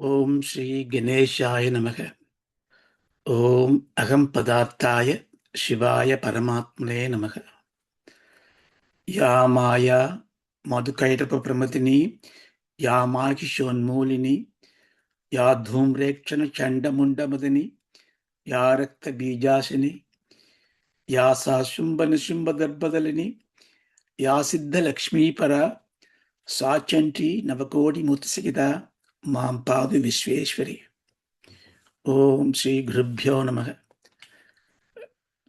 ஓம் ஸ்ரீ கணேஷாய நமக. ஓம் அகம் பதார்த்தாய சிவாய பரமாத்மனே நமக. யா மாயா மதுகைடப பிரமதினி யா மாகிஷோன்மூலினி யா தூம்ரேக்ஷண சண்டமுண்டமதினி யா ரக்த பீஜாசினி யா சா சும்ப நிசும்ப தர்பதலினி யா சித்த லக்ஷ்மீபரா சாச்சண்டி நவகோடி மூர்த்திசகிதா மாம் பாது விஸ்வேஸ்வரி. ஓம் ஸ்ரீ குருப்யோ நமக.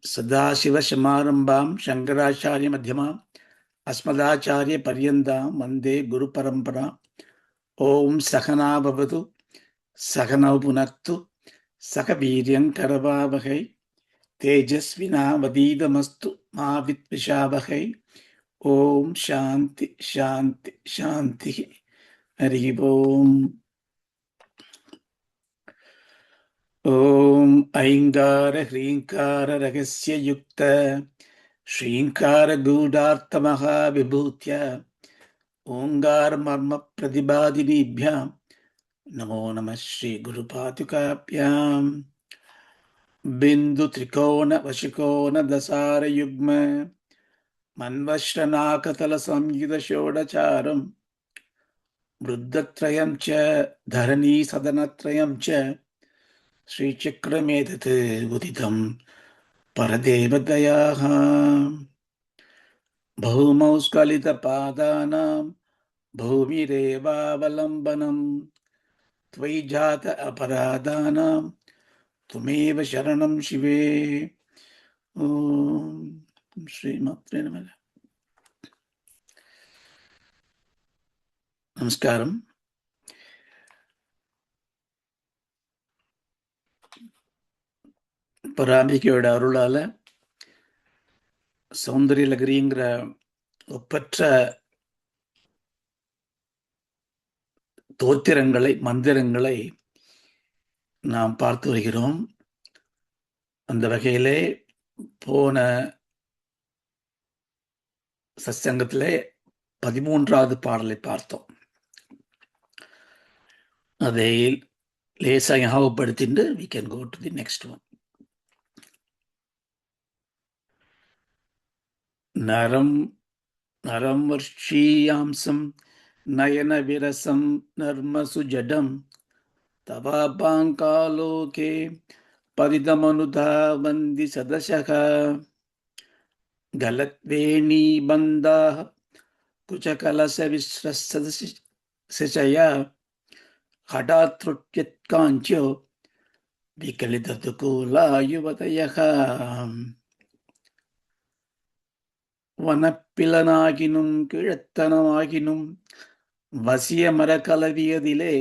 சதாசிவசமாரம்பாம் சங்கராச்சாரிய மத்தியமாம் அஸ்மதாச்சாரிய பர்யந்தாம் வந்தே குரு பரம்பரா. ஓம் சகனா பவது சகனௌ புனக்து சக வீரியம் கரவாவகை தேஜஸ்வினாவதீதமஸ்து மா வித்விஷாவகை. ஓம் சாந்தி சாந்தி சாந்தி. ஹரி ஓம். ஓம் ஐங்கார ஹ்ரீங்கார ரகசிய யுக்த ஸ்ரீங்கார கூடார்த்த மகா விபூத்ய ஓங்கார மர்ம பிரதிபாதினிभ्यां நமோ நம ஸ்ரீ குரு பாதுகாப்யாம். பிந்து திரிகோண வசிகோண தசார யுக்ம மன்வஸ்ரநாகதல சம்யுத ஷோடசாரம் விருத்தத்ரயம் ச தரணீ சதனத்ரயம் ச ஸ்ரீசக்கரமேதத் உதிதம் பரதேவதயாः. பௌமௌ ஸ்கலித பாதானாம் பூமிரேவாவலம்பனம் त्वयि जात अपराधानां त्वमेव शरणं शिवे. ஓம் ஸ்ரீமாத்ரே நமக. நமஸ்காரம். பராம்பிகையோட அருளால சௌந்தரியலகரிங்கிற ஒப்பற்ற தோத்திரங்களை மந்திரங்களை நாம் பார்த்து வருகிறோம். அந்த வகையிலே போன சத்சங்கத்திலே 13வது பாடலை பார்த்தோம். அதை லேசா ஞாபகப்படுத்திட்டு we can go to the next one. நரம் நரம் வர்ஷீயாம்சம் நயன விரசம் நர்மசுஜடம் தவாபாங்காலோகே பதிதமனுதா வந்தி சதசக கலத்வேணீ பந்தா குச்சகலச விஸ்ரசய ஹடாத்ருட்யத்காஞ்சியோ விகலிததுகூலாயுவதயः. வனப்பிலனாகினும் கிழத்தனமாகினும் வசிய மரக்கலவியதிலே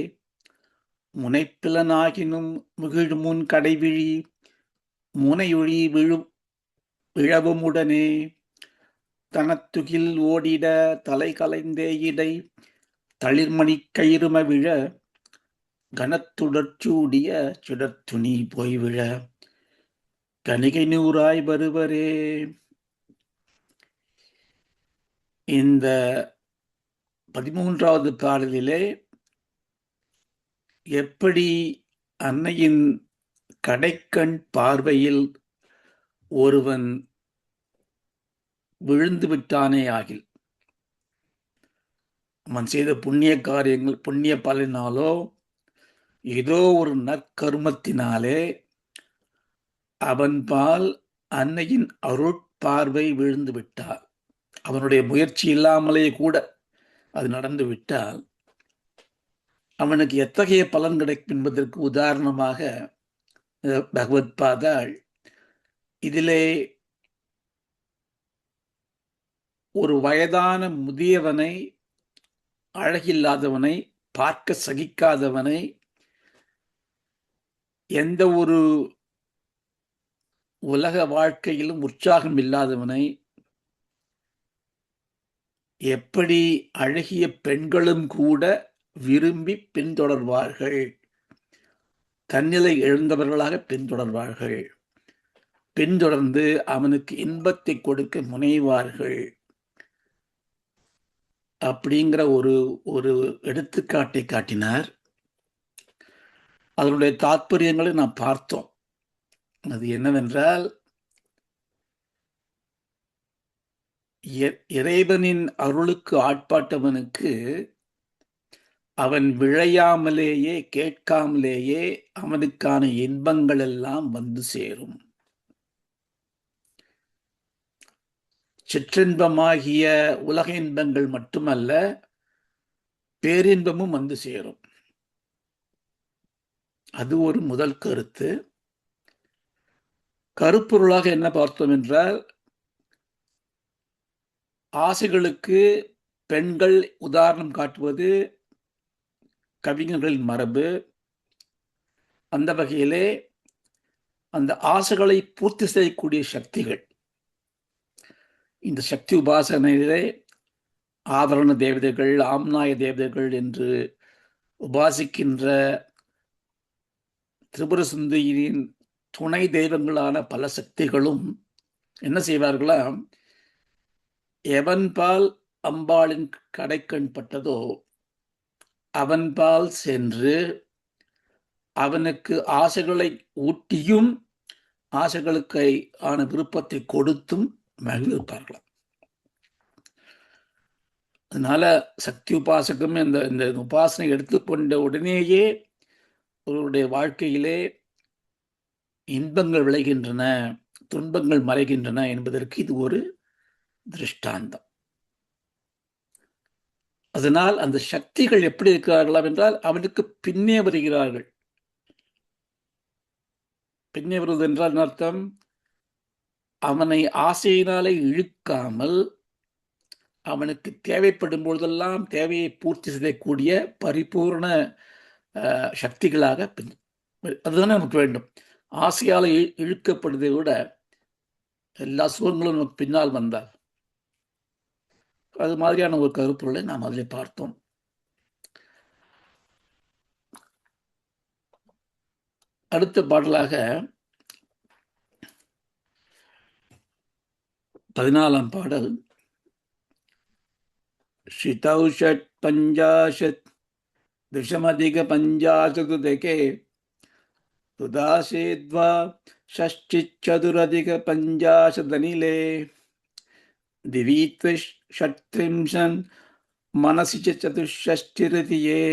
முனைப்பிலனாகினும் முகிழ்முன் கடைவிழி முனையொழி விழவுமுடனே தனத்துகில் ஓடிட தலை கலைந்தே இடை தளிர்மணி கயிறும விழ கனத்துடற்சூடிய சுடர்த்துணி போய்விழ கணிகை நூறாய் வருவரே. இந்த 13வது பாடலிலே எப்படி அன்னையின் கடைக்கண் பார்வையில் ஒருவன் விழுந்து விட்டானே ஆகில், அவன் செய்த புண்ணிய காரியங்கள் புண்ணிய பலனாலோ ஏதோ ஒரு நற்கர்மத்தினாலே அவன் பால் அன்னையின் அருட்பார்வை விழுந்து விட்டார். அவனுடைய முயற்சி இல்லாமலே கூட அது நடந்து விட்டால் அவனுக்கு எத்தகைய பலன் கிடைக்கும் என்பதற்கு உதாரணமாக பகவத் பாதாள் இதிலே ஒரு வயதான முதியவனை, அழகில்லாதவனை, பார்க்க சகிக்காதவனை, எந்த ஒரு உலக வாழ்க்கையிலும் உற்சாகம் இல்லாதவனை எப்படி அழகிய பெண்களும் கூட விரும்பி பின்தொடர்வார்கள், தன்னிலை எழுந்தவர்களாக பின்தொடர்வார்கள், பின்தொடர்ந்து அவனுக்கு இன்பத்தை கொடுக்க முனைவார்கள் அப்படிங்கிற ஒரு எடுத்துக்காட்டை காட்டினார். அதனுடைய தாற்பயங்களை நாம் பார்த்தோம். அது என்னவென்றால், இறைவனின் அருளுக்கு ஆட்பாட்டவனுக்கு அவன் விழையாமலேயே, கேட்காமலேயே அவனுக்கான இன்பங்கள் எல்லாம் வந்து சேரும். சிற்றின்பமாகிய உலக இன்பங்கள் மட்டுமல்ல, பேரின்பமும் வந்து சேரும். அது ஒரு முதல் கருத்து. கருப்பொருளாக என்ன பார்த்தோம் என்றால், ஆசைகளுக்கு பெண்கள் உதாரணம் காட்டுவது கவிஞர்களின் மரபு. அந்த வகையிலே அந்த ஆசைகளை பூர்த்தி செய்யக்கூடிய சக்திகள், இந்த சக்தி உபாசனையிலே ஆதரண தேவதைகள், ஆம்நாய தேவதைகள் என்று உபாசிக்கின்ற திரிபுர சுந்தரியின் துணை தெய்வங்களான பல சக்திகளும் என்ன செய்வார்களாம், எவன்பால் அம்பாளின் கடைக்கண் பட்டதோ அவன்பால் சென்று அவனுக்கு ஆசைகளை ஊட்டியும் ஆசைகளுக்கு ஆன விருப்பத்தை கொடுத்தும் மகிழ்விப்பார்களாம். அதனால சக்தி உபாசகம் இந்த உபாசனை எடுத்துக்கொண்ட உடனேயே அவருடைய வாழ்க்கையிலே இன்பங்கள் விளைகின்றன, துன்பங்கள் மறைகின்றன என்பதற்கு இது ஒரு திருஷ்டாந்தம். அதனால் அந்த சக்திகள் எப்படி இருக்கிறார்களா என்றால், அவனுக்கு பின்னே வருகிறார்கள். பின்னே வருவது என்றால் அர்த்தம், அவனை ஆசையினாலே இழுக்காமல் அவனுக்கு தேவைப்படும் பொழுதெல்லாம் தேவையை பூர்த்தி செய்யக்கூடிய பரிபூர்ண சக்திகளாக அதுதானே நமக்கு வேண்டும். ஆசையால் இழுக்கப்படுவதை விட எல்லா சுகங்களும் நமக்கு பின்னால் வந்தால், அது மாதிரியான ஒரு கருப்பொருளை நாம் அதில் பார்த்தோம். அடுத்த பாடலாக 14ஆம் பாடல். ஷிதௌஷட் பஞ்சாஷத் விஷமதிக பஞ்சாசதுதகே சுதாசேத்வா ஷஷ்டிச்சதுரதிக பஞ்சாசதனிலே திவீத்விஷ் ஷட்ரிம்ஷன் மனசி சதுஷ்ஷஷ்டிரிதியே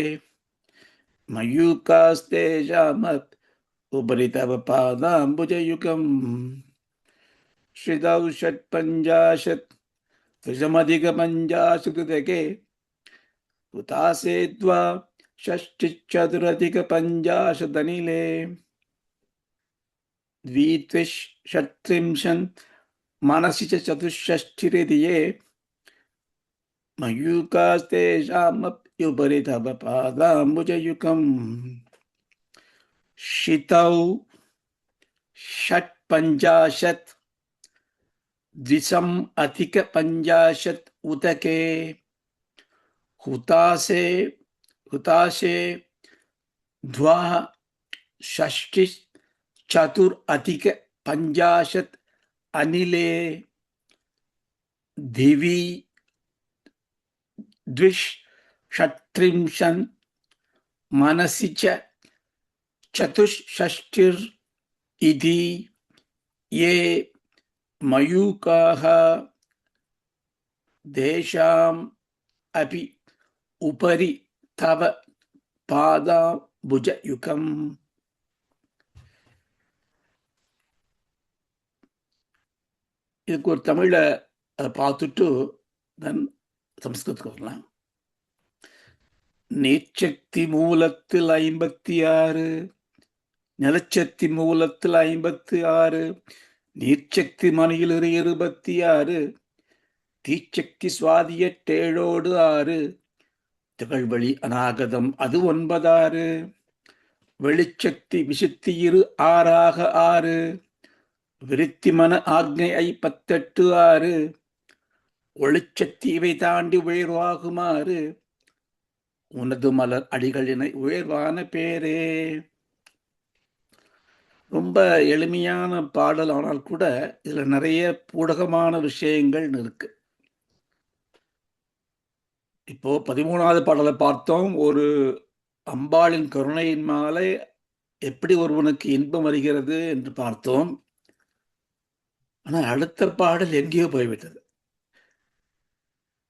மயூகாஸ்தேஷாமத் உபரி தவ பாதாம்புஜயுகம். ஸ்ரிதௌஷட் பஞ்சாஷத் விஷமதிக பஞ்சாசதுதகே சுதாசேத்வா ஷஷ்டிச்சதுரதிக பஞ்சாசதனிலே द्वित्विश षट्त्रिंशन् मनसि च चतुष्षष्टिरितिये मयूकास्तेषामप्युपरि तव पादाम्बुजयुगम्. शितौ षट्पञ्चाशत् द्विसम् अधिक पञ्चाशत् उदके हुताशे द्वा षष्टि चतुर अधिक पञ्चाशत् अनिले दिवि द्विष षट्त्रिंशन् मनसि च चतुष्षष्टिर् इति ये मयूकाः तेषाम् अपि उपरि तव पादाम्बुजयुगम्. இதுக்கு ஒரு தமிழ அதை பார்த்துட்டு தென் சம்ஸ்கிருதத்துக்கு வரலாம். நீர்ச்சக்தி மூலத்தில் 56, நிலச்சக்தி மூலத்தில் 56, நீர்ச்சக்தி மணியில் 26, தீச்சக்தி சுவாதியட் 7 6, திகழ்வழி அநாகதம் அது 9 6, வெளிச்சக்தி விசுத்தி 6 6, விருத்தி மன ஆக்ஞை 18 6, ஒளிச்சக்தி இவை தாண்டி உயர்வாகுமாறு உனது மலர் அடிகளினை உயர்வான பேரே. ரொம்ப எளிமையான பாடல், ஆனால் கூட இதுல நிறைய பூடகமான விஷயங்கள் இருக்கு. இப்போ 13வது பாடலை பார்த்தோம். ஒரு அம்பாளின் கருணையின் மாலை எப்படி ஒருவனுக்கு இன்பம் வருகிறது என்று பார்த்தோம். ஆனால் அடுத்த பாடல் எங்கேயோ போய்விட்டது.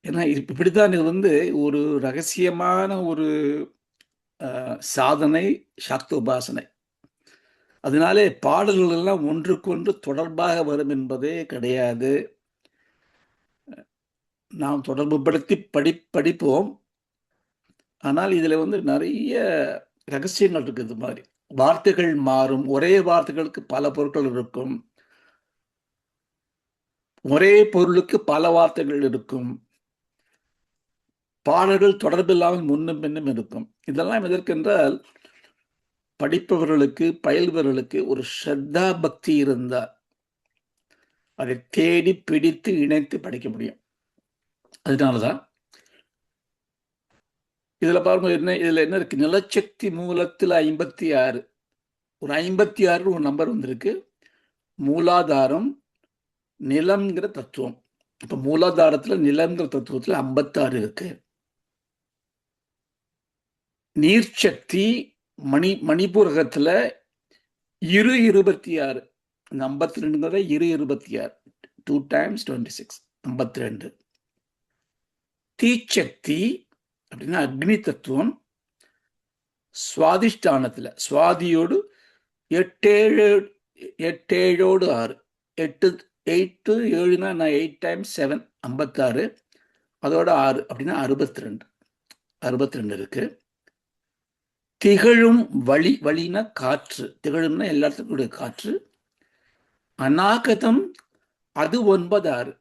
ஏன்னா இப்படித்தான் இது வந்து ஒரு ரகசியமான ஒரு சாதனை, சாக்த உபாசனை. அதனாலே பாடல்கள் எல்லாம் ஒன்றுக்கொன்று தொடர்பாக வரும் என்பதே கிடையாது. நாம் தொடர்புபடுத்தி படிப்போம். ஆனால் இதுல வந்து நிறைய ரகசியங்கள் இருக்கு. இது மாதிரி வார்த்தைகள் மாறும். ஒரே வார்த்தைகளுக்கு பல பொருட்கள் இருக்கும். ஒரே பொருளுக்கு பல வார்த்தைகள் இருக்கும். பாடல்கள் தொடர்பில்லாமல் முன்னும் பின்னும் இருக்கும். இதெல்லாம் எதற்கென்றால் படிப்பவர்களுக்கு, பயில்பவர்களுக்கு ஒரு ஸ்ரத்தா பக்தி இருந்தால் அதை தேடி பிடித்து இணைத்து படிக்க முடியும். அதனாலதான் இதுல பாருங்க, இதுல என்ன இருக்கு? நிலச்சக்தி மூலத்துல 56, ஒரு 56 ஒரு நம்பர் வந்திருக்கு. மூலாதாரம் நிலம்ங்கிற தத்துவம். இப்ப மூலாதாரத்துல நிலம்ங்கிற தத்துவத்துல 56 இருக்கு. நீர்ச்சக்தி மணிபூரகத்துல 26, இந்த 52 26, 2 times 26, 52. தீச்சக்தி அப்படின்னா அக்னி தத்துவம் சுவாதிஷ்டானத்துல, சுவாதியோடு 8 7 6, 8 8 7னா 8 times 7, 56, அதோட 6 அப்படின்னா 62 இருக்கு. திகழும் வழினா காற்று, திகழும்னா எல்லா இடத்துக்கும் காற்று. அநாகதம் அது 9 6,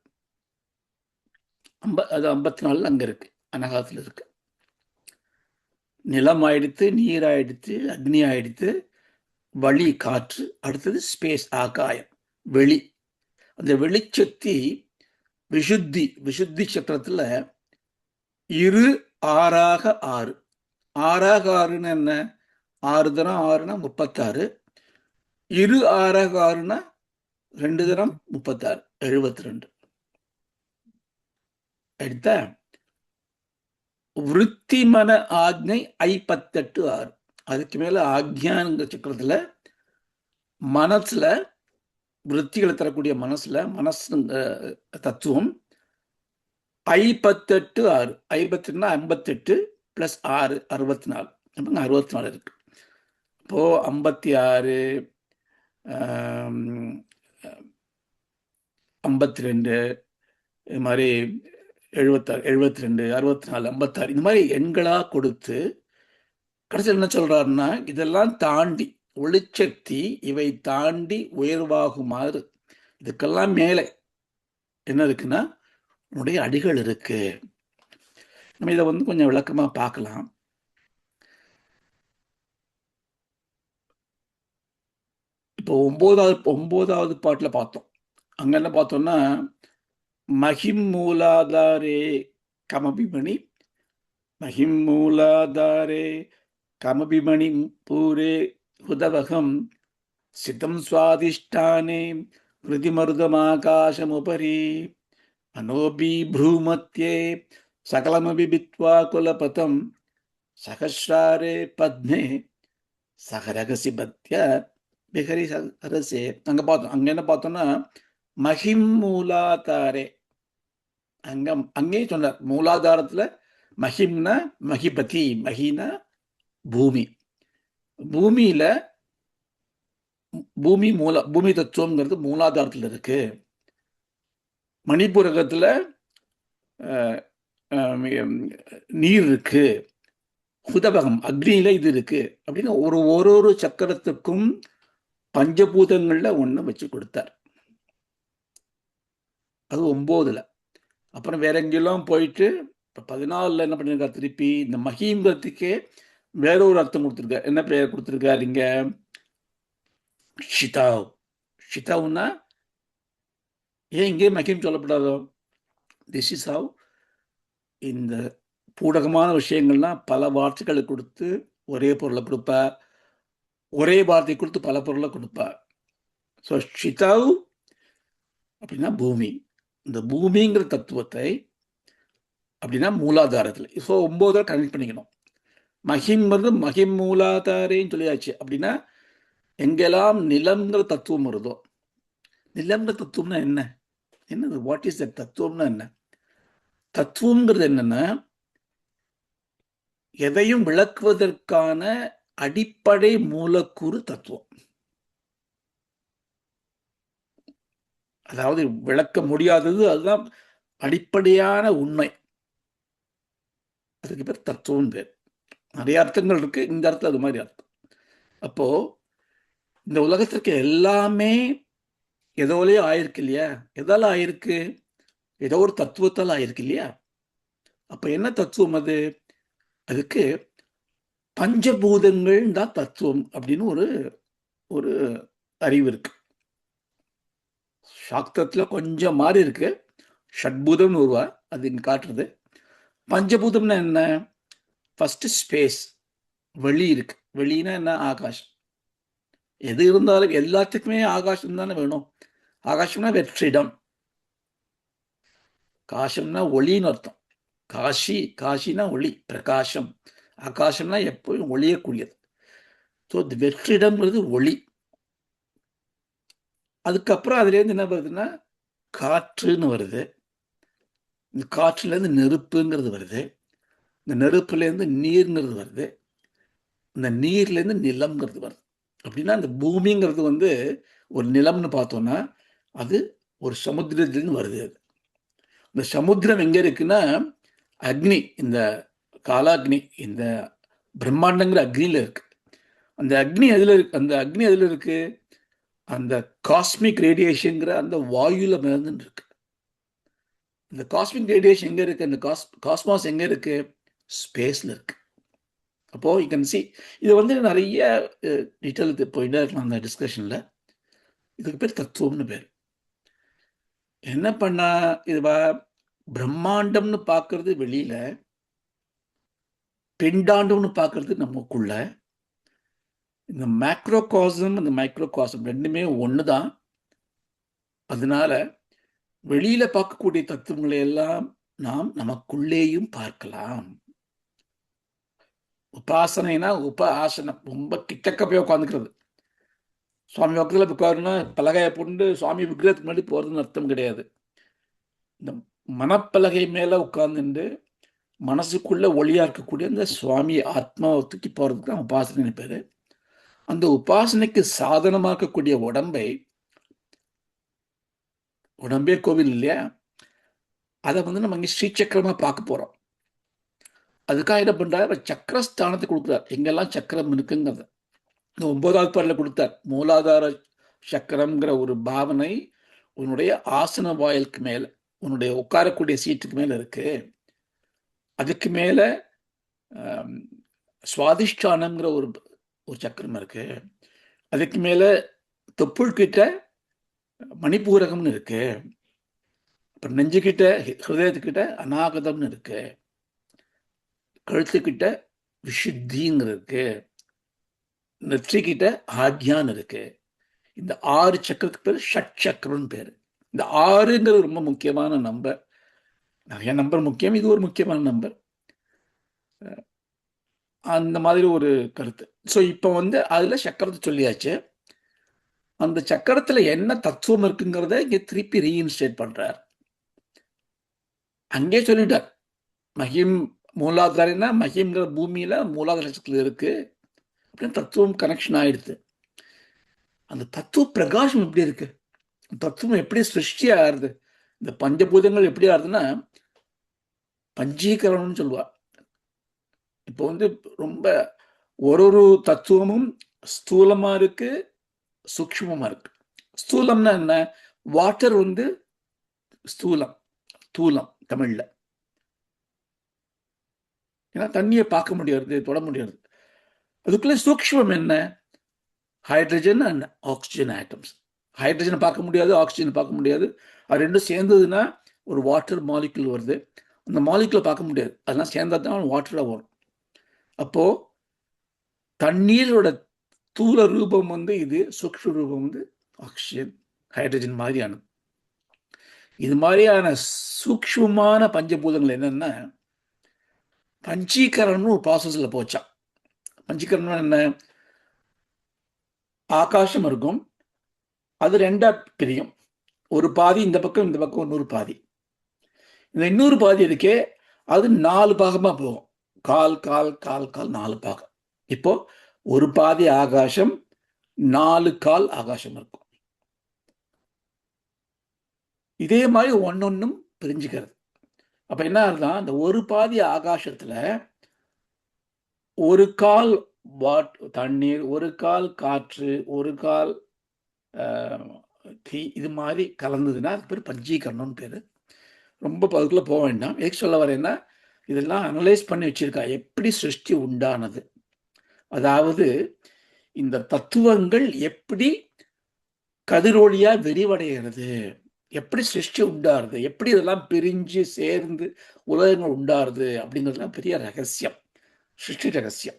அது 54 அங்க இருக்கு, அநாகதத்துல இருக்கு. நிலம் ஆயிடுத்து, நீர் ஆயிடுத்து, அக்னி ஆயிடுத்து, வழி காற்று, அடுத்தது ஸ்பேஸ் ஆகாயம், வெளி. அந்த வெளிச்சக்தி விசுத்தி சக்கரத்துல 2 6 6, 6 6ன்னு என்ன? 6 தரம் 6னா 36, 2 6 6னா 2 தரம் 36, 72. அடுத்த விருத்திமன ஆக்ஞை 58 6. அதுக்கு மேல ஆக்ஞாங்கிற சக்கரத்துல மனசுல விருத்திகளை தரக்கூடிய மனசு தத்துவம் 58 6. 58னா 58 பிளஸ் 6 64, 64 இருக்கு. இப்போ 56 52 இது மாதிரி 76 72 64 56 இந்த மாதிரி எண்களா கொடுத்து கடைசியில் என்ன சொல்றாருன்னா, இதெல்லாம் தாண்டி ஒளிச்சக்தி இவை தாண்டி உயர்வாகுமாறு இதுக்கெல்லாம் மேலே என்ன இருக்குன்னா உன்னுடைய அடிகள் இருக்கு. நம்ம இதை வந்து கொஞ்சம் விளக்கமா பார்க்கலாம். இப்போ 9வது பாட்டுல பார்த்தோம். அங்க என்ன பார்த்தோம்னா, மகிம் மூலாதாரே கமபிமணி, மகிம் மூலாதாரே கமபிமணி பூரே ஹுதவகம் சித்தம் சுவாதிஷ்டானே ஹிருதிமருதமாகாசமுபரி அனோபி ப்ரூமத்யே சகலமபி பித்வா குலபதம் சகஸ்ராரே பத்மே சகரகசி பத்ய பிகரி அரசே. அங்க பார்த்தோம். அங்க என்ன பார்த்தோம்னா, மகிம் மூலாதாரே, அங்கே சொன்னார். மூலாதாரத்துல மகிம்னா மகிபதி, மகினா பூமி. பூமியில பூமி தத்துவம்ங்கிறது மூலாதாரத்துல இருக்கு. மணிபூரகத்துல நீர் இருக்கு. ஹுதபகம் அக்னியில இது இருக்கு அப்படின்னு ஒரு சக்கரத்துக்கும் பஞ்சபூதங்கள்ல ஒண்ணு வச்சு கொடுத்தார். அது 9ல. அப்புறம் வேற எங்கெல்லாம் போயிட்டு 14ல என்ன பண்ணிருக்காரு? திருப்பி இந்த மகிம்ங்கிறதுக்கே வேற ஒரு அர்த்தம் கொடுத்துருக்காரு. என்ன பெயர் கொடுத்துருக்காரு இங்க? ஷிதாவ். ஷிதாவ்னா ஏன் இங்கே மகிம் சொல்லப்படாதோ? திஸ் இஸ் ஹவ் இந்த பூடகமான விஷயங்கள்லாம் பல வார்த்தைகளை கொடுத்து ஒரே பொருளை கொடுப்பார், ஒரே வார்த்தை கொடுத்து பல பொருளை கொடுப்பார். ஸோ ஷிதாவ் அப்படின்னா பூமி. இந்த பூமிங்கிற தத்துவத்தை அப்படின்னா மூலாதாரத்தில். ஸோ 9 கனெக்ட் பண்ணிக்கணும். மகிம் வந்து மகிம் மூலாதாரேன்னு சொல்லியாச்சு. அப்படின்னா எங்கெல்லாம் நிலம்ங்கிற தத்துவம் வருதோ, நிலம்ங்கிற தத்துவம்னா என்ன? என்னது? What is that? தத்துவம்னா என்ன? தத்துவம்ங்கிறது என்னன்னா, எதையும் விளக்குவதற்கான அடிப்படை மூலக்கூறு தத்துவம். அதாவது விளக்க முடியாதது, அதுதான் அடிப்படையான உண்மை. அதுக்கு பேர் தத்துவம் பேர். நிறைய அர்த்தங்கள் இருக்கு, இந்த அர்த்தம் அது மாதிரி அர்த்தம். அப்போ இந்த உலகத்திற்கு எல்லாமே எதோலயே ஆயிருக்கு இல்லையா? எதால ஆயிருக்கு? ஏதோ ஒரு தத்துவத்தால் ஆயிருக்கு இல்லையா? அப்ப என்ன தத்துவம் அது? அதுக்கு பஞ்சபூதங்கள் தான் தத்துவம் அப்படின்னு ஒரு ஒரு அறிவு இருக்கு. சாக்தத்துல கொஞ்சம் மாறி இருக்கு. ஷட்பூதம்னு ஒருவா அது இங்க காட்டுறது. பஞ்சபூதம்னா என்ன? ஃபர்ஸ்ட் ஸ்பேஸ், வெளி இருக்கு. வெளினா என்ன? ஆகாஷம். எது இருந்தாலும் எல்லாத்துக்குமே ஆகாசம் தானே வேணும். ஆகாசம்னா வெற்றிடம், காசம்னா ஒளின்னு அர்த்தம். காஷி, காஷினா ஒளி, பிரகாசம். ஆகாசம்னா எப்பவும் ஒளியக்கூடியது. ஸோ வெற்றிடம்ங்கிறது ஒளி. அதுக்கப்புறம் அதுலேருந்து என்ன வருதுன்னா காற்றுன்னு வருது. இந்த காற்றுலேருந்து நெருப்புங்கிறது வருது. இந்த நெருப்புலேருந்து நீர்ங்கிறது வருது. இந்த நீர்லேருந்து நிலம்ங்கிறது வருது. அப்படின்னா இந்த பூமிங்கிறது வந்து ஒரு நிலம்னு பார்த்தோம்னா அது ஒரு சமுத்திரத்திலிருந்து வருது. அது இந்த சமுத்திரம் எங்க இருக்குன்னா அக்னி, இந்த காலாக்னி, இந்த பிரம்மாண்டங்கிற அக்னியில இருக்கு. அந்த அக்னி எதுல இருக்கு? அந்த அக்னி எதுல இருக்கு? அந்த காஸ்மிக் ரேடியேஷன்ங்கிற அந்த வாயுல மிதந்துட்டு இருக்கு. இந்த காஸ்மிக் ரேடியேஷன் எங்க இருக்கு? அந்த காஸ்மாஸ் எங்க இருக்கு? ஸ்பேஸ்ல இருக்கு. அப்போ யூ கேன் சி, இது வந்து நிறைய டீட்டெயில் போயிட்டே இருக்கலாம் அந்த டிஸ்கஷன்ல. இதுக்கு பேர் தத்துவம்னு பேர். என்ன பண்ணா இது பிரம்மாண்டம்னு பார்க்கறது வெளியில, பிண்டாண்டம்னு பார்க்கறது நமக்குள்ள. இந்த மேக்ரோகாசம், இந்த மைக்ரோகாசம் ரெண்டுமே ஒண்ணுதான். அதனால வெளியில பார்க்கக்கூடிய தத்துவங்களை எல்லாம் நாம் நமக்குள்ளேயும் பார்க்கலாம். உபாசனைனா உப ஆசனம், ரொம்ப கிட்டக்க போய் உட்காந்துக்கிறது. சுவாமி பக்கத்தில் உட்காருன்னா பலகையை போட்டு சுவாமி விக்கிரகத்துக்கு முன்னாடி போறதுன்னு அர்த்தம் கிடையாது. இந்த மனப்பலகை மேல உட்கார்ந்துட்டு மனசுக்குள்ள ஒளியா இருக்கக்கூடிய இந்த சுவாமி ஆத்மாவை தூக்கி போறதுக்கு தான் உபாசனை பேரு. அந்த உபாசனைக்கு சாதனமாக்கக்கூடிய உடம்பே கோவில் இல்லையா? அதை வந்து நம்ம இங்க ஸ்ரீசக்கரமா பார்க்க போறோம். அதுக்காக என்ன பண்றாரு? சக்கரஸ்தானத்தை கொடுக்குறார், எங்கெல்லாம் சக்கரம் இருக்குங்கிறத. இந்த 9வது பாடல கொடுத்தார். மூலாதார சக்கரம்ங்கிற ஒரு பாவனை உன்னுடைய ஆசன வாயிலுக்கு மேல, உன்னுடைய உட்காரக்கூடிய சீட்டுக்கு மேல இருக்கு. அதுக்கு மேல சுவாதிஷ்டானம்ங்கிற ஒரு ஒரு சக்கரம் இருக்கு. அதுக்கு மேல தொப்புள் கிட்ட மணிப்பூரகம்னு இருக்கு. அப்புறம் நெஞ்சுக்கிட்ட ஹிருதயத்துக்கிட்ட அநாகதம்னு இருக்கு. கழுத்துக்கிட்ட விஷுத்திங்கிற இருக்கு. நெற்றிக்கிட்ட ஆக்யான் இருக்கு. இந்த 6 சக்கரத்துக்கு பேர் ஷட் சக்கரம்னு பேரு. இந்த 6ங்கிறது ரொம்ப முக்கியமான நம்பர். நிறைய நம்பர் முக்கியம், இது ஒரு முக்கியமான நம்பர். அந்த மாதிரி ஒரு கருத்து. ஸோ இப்போ வந்து அதுல சக்கரத்தை சொல்லியாச்சு. அந்த சக்கரத்துல என்ன தத்துவம் இருக்குங்கிறத இங்க திருப்பி ரீஇன்ஸ்டேட் பண்றார். அங்கே சொல்லிட்டார். மகிம் மூலாதாரம்னா மகிம்ங்கிற பூமியில மூலாதார நட்சத்திரத்தில் இருக்கு அப்படின்னு தத்துவம் கனெக்ஷன் ஆயிடுது. அந்த தத்துவ பிரகாசம் எப்படி இருக்கு? தத்துவம் எப்படி சிருஷ்டி ஆகுது? இந்த பஞ்சபூதங்கள் எப்படி ஆகுதுன்னா பஞ்சீகரணம்னு சொல்லுவா. இப்போ வந்து ரொம்ப ஒரு தத்துவமும் ஸ்தூலமா இருக்கு, சூக்ஷ்மமா இருக்கு. ஸ்தூலம்னா என்ன? வாட்டர் வந்து ஸ்தூலம், தூலம் தமிழ்ல. ஏன்னா தண்ணியை பார்க்க முடியாது, தொட முடியாது. அதுக்குள்ள சூக்ஷ்மம் என்ன? Hydrogen and oxygen atoms. ஹைட்ரஜனை பார்க்க முடியாது, ஆக்சிஜனை பார்க்க முடியாது. அது ரெண்டும் சேர்ந்ததுன்னா ஒரு வாட்டர் மாலிகுல் வருது. அந்த மாலிகுலை பார்க்க முடியாது, அதெல்லாம் சேர்ந்தா தான் வாட்டரா வரும். அப்போ தண்ணீரோட தூல ரூபம் வந்து இது, சூக்ஷ்ம ரூபம் வந்து ஆக்சிஜன், ஹைட்ரஜன் மாதிரியானது. இது மாதிரியான சூக்ஷ்மமான பஞ்சபூதங்கள் என்னன்னா பஞ்சீகரணம்னு ஒரு ப்ராசஸ்ல போச்சான். பஞ்சீகரணம் என்ன? ஆகாசம் இருக்கும். அது ரெண்டா பிரியும். ஒரு பாதி இந்த பக்கம், இந்த பக்கம் இன்னொரு பாதி. இந்த இன்னொரு பாதி இருக்கே, அது 4 பாகமா போகும். கால் கால் கால் கால் 4 பாகம். இப்போ ஒரு பாதி ஆகாசம், 4 கால் ஆகாசம் இருக்கும். இதே மாதிரி ஒன்னொன்னும் பிரிஞ்சுக்கிறது. அப்ப என்ன ஆகுதுன்னா, அந்த ஒரு பாதி ஆகாசத்துல ஒரு கால் தண்ணீர், ஒரு கால் காற்று, ஒரு கால் தீ, இது மாதிரி கலந்ததுன்னா அதுக்கு பேர் பஞ்சீகரணம்னு பேரு. ரொம்ப அதுக்குள்ள போக வேண்டாம். எதுக்கு சொல்ல வரேன்னா, இதெல்லாம் அனலைஸ் பண்ணி வச்சிருக்கா, எப்படி சிருஷ்டி உண்டானது. அதாவது இந்த தத்துவங்கள் எப்படி கதிரொளியா விரிவடைகிறது, எப்படி சிருஷ்டி உண்டாருது, எப்படி இதெல்லாம் பிரிஞ்சு சேர்ந்து உலகங்கள் உண்டாருது அப்படிங்கிறதுலாம் பெரிய ரகசியம், சிருஷ்டி ரகசியம்.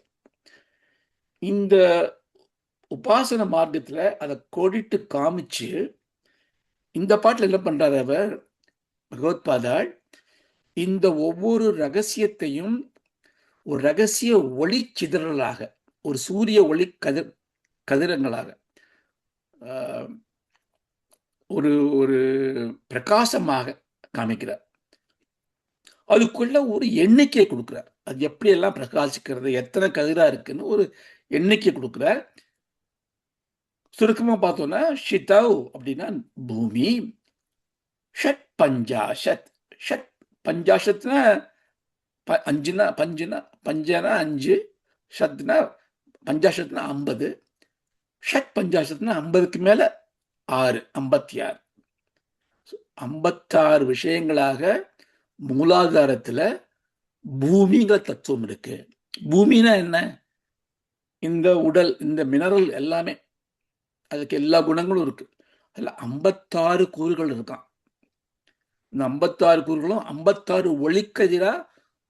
இந்த உபாசன மார்க்கத்துல அதை கோடிட்டு காமிச்சு இந்த பாட்டில் என்ன பண்றாரு அவர் பகவத்பாதாள், இந்த ஒவ்வொரு ரகசியத்தையும் ஒரு ரகசிய ஒளி சிதறலாக, ஒரு சூரிய ஒளி கதிரங்களாக, ஒரு ஒரு பிரகாசமாக காமிக்கிறார். அதுக்குள்ள ஒரு எண்ணிக்கை கொடுக்கிறார். அது எப்படி எல்லாம் பிரகாசிக்கிறது, எத்தனை கதிரா இருக்குன்னு ஒரு எண்ணிக்கை கொடுக்கிறார். சுருக்கமா பார்த்தோம்னா, ஷிதவ் அப்படின்னா பூமி, ஷட் பஞ்சாஷத், ஷட் பஞ்சாஷத்னா அஞ்சுனா பஞ்சனா 5, ஷத்னா பஞ்சாஷத்னா 50, ஷட் பஞ்சாஷத்னா 50க்கு மேல 6, 56. 56 விஷயங்களாக மூலாதாரத்துல பூமிங்கிற தத்துவம் இருக்கு. பூமினா என்ன? இந்த உடல், இந்த மினரல் எல்லாமே, அதுக்கு எல்லா குணங்களும் இருக்கு. அதுல 56 கூறுகள் இருக்கான். இந்த 56 கூறுகளும் 56 ஒளிக்கதிரா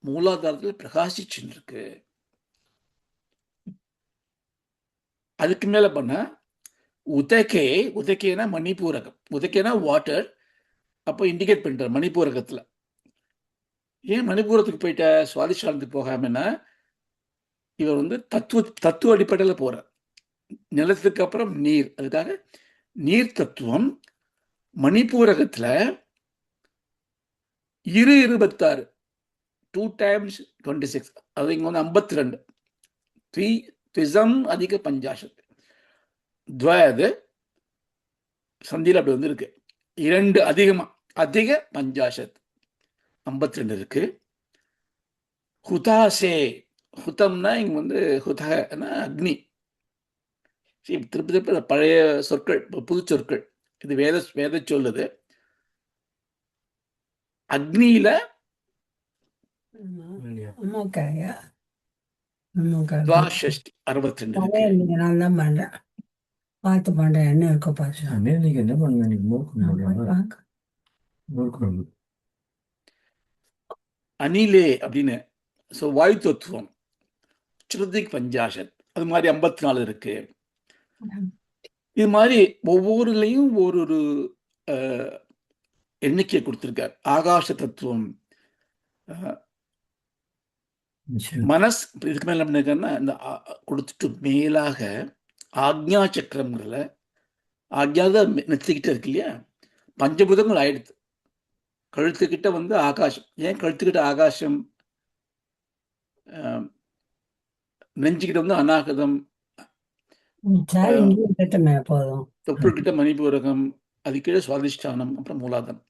மூலாதாரத்தில் பிரகாசிச்சுட்டு இருக்கு. அதுக்கு மேல பண்ண உதகேனா மணிப்பூரகம், உதகேனா வாட்டர். அப்போ இண்டிகேட் பண்றார் மணிப்பூரகத்துல. ஏன் மணிப்பூரத்துக்கு போயிட்ட சுவாதிஷ்டானத்துக்கு போகாமன்னா, இவர் வந்து தத்துவ அடிப்படையில் போறார். நிலத்துக்கு அப்புறம் நீர், அதுக்காக நீர் தத்துவம் மணிப்பூரகத்துல 26, 2 times 26, அது இங்க வந்து 52. த்விசம் அதிக பஞ்சாஷத், துவது சந்தியில் அப்படி வந்து இருக்கு. 2 அதிகமா, அதிக பஞ்சாஷத் 52 இருக்கு. ஹுதாசே, ஹுதம்னா இங்க வந்து ஹுதனா அக்னி. திருப்பி திருப்பி பழைய சொற்கள், புது சொற்கள், இது வேத சொல்லுது. அக்னியில 62 இருக்கு. நான் தான் பண்றேன், பார்த்து பண்றேன். என்ன இருக்க பாரு, என்ன பண்ணுவேன். அனிலே அப்படின்னு வாயு தத்துவம் ஸ்ருதிக் பஞ்சாஷத், அது மாதிரி 54 இருக்கு. இது மாதிரி ஒவ்வொருலையும் ஒரு எண்ணிக்கை கொடுத்திருக்கார். ஆகாச தத்துவம், மனஸ், இதுக்கு மேல என்ன பண்ணிருக்காருன்னா, இந்த கொடுத்துட்டு மேலாக ஆக்ஞா சக்கரம்ங்கிறத, ஆக்ஞாதான் நெத்திக்கிட்ட இருக்கு இல்லையா, பஞ்சபூதங்கள் ஆயிடுது. கழுத்துக்கிட்ட வந்து ஆகாசம். ஏன் கழுத்துக்கிட்ட ஆகாசம்? நெஞ்சுக்கிட்ட வந்து அநாகதம், போதும். தொப்புள்கிட்ட மணிபூரகம், அதுக்கிட்ட சுவாதிஷ்டானம், அப்புறம் மூலாதாரம்.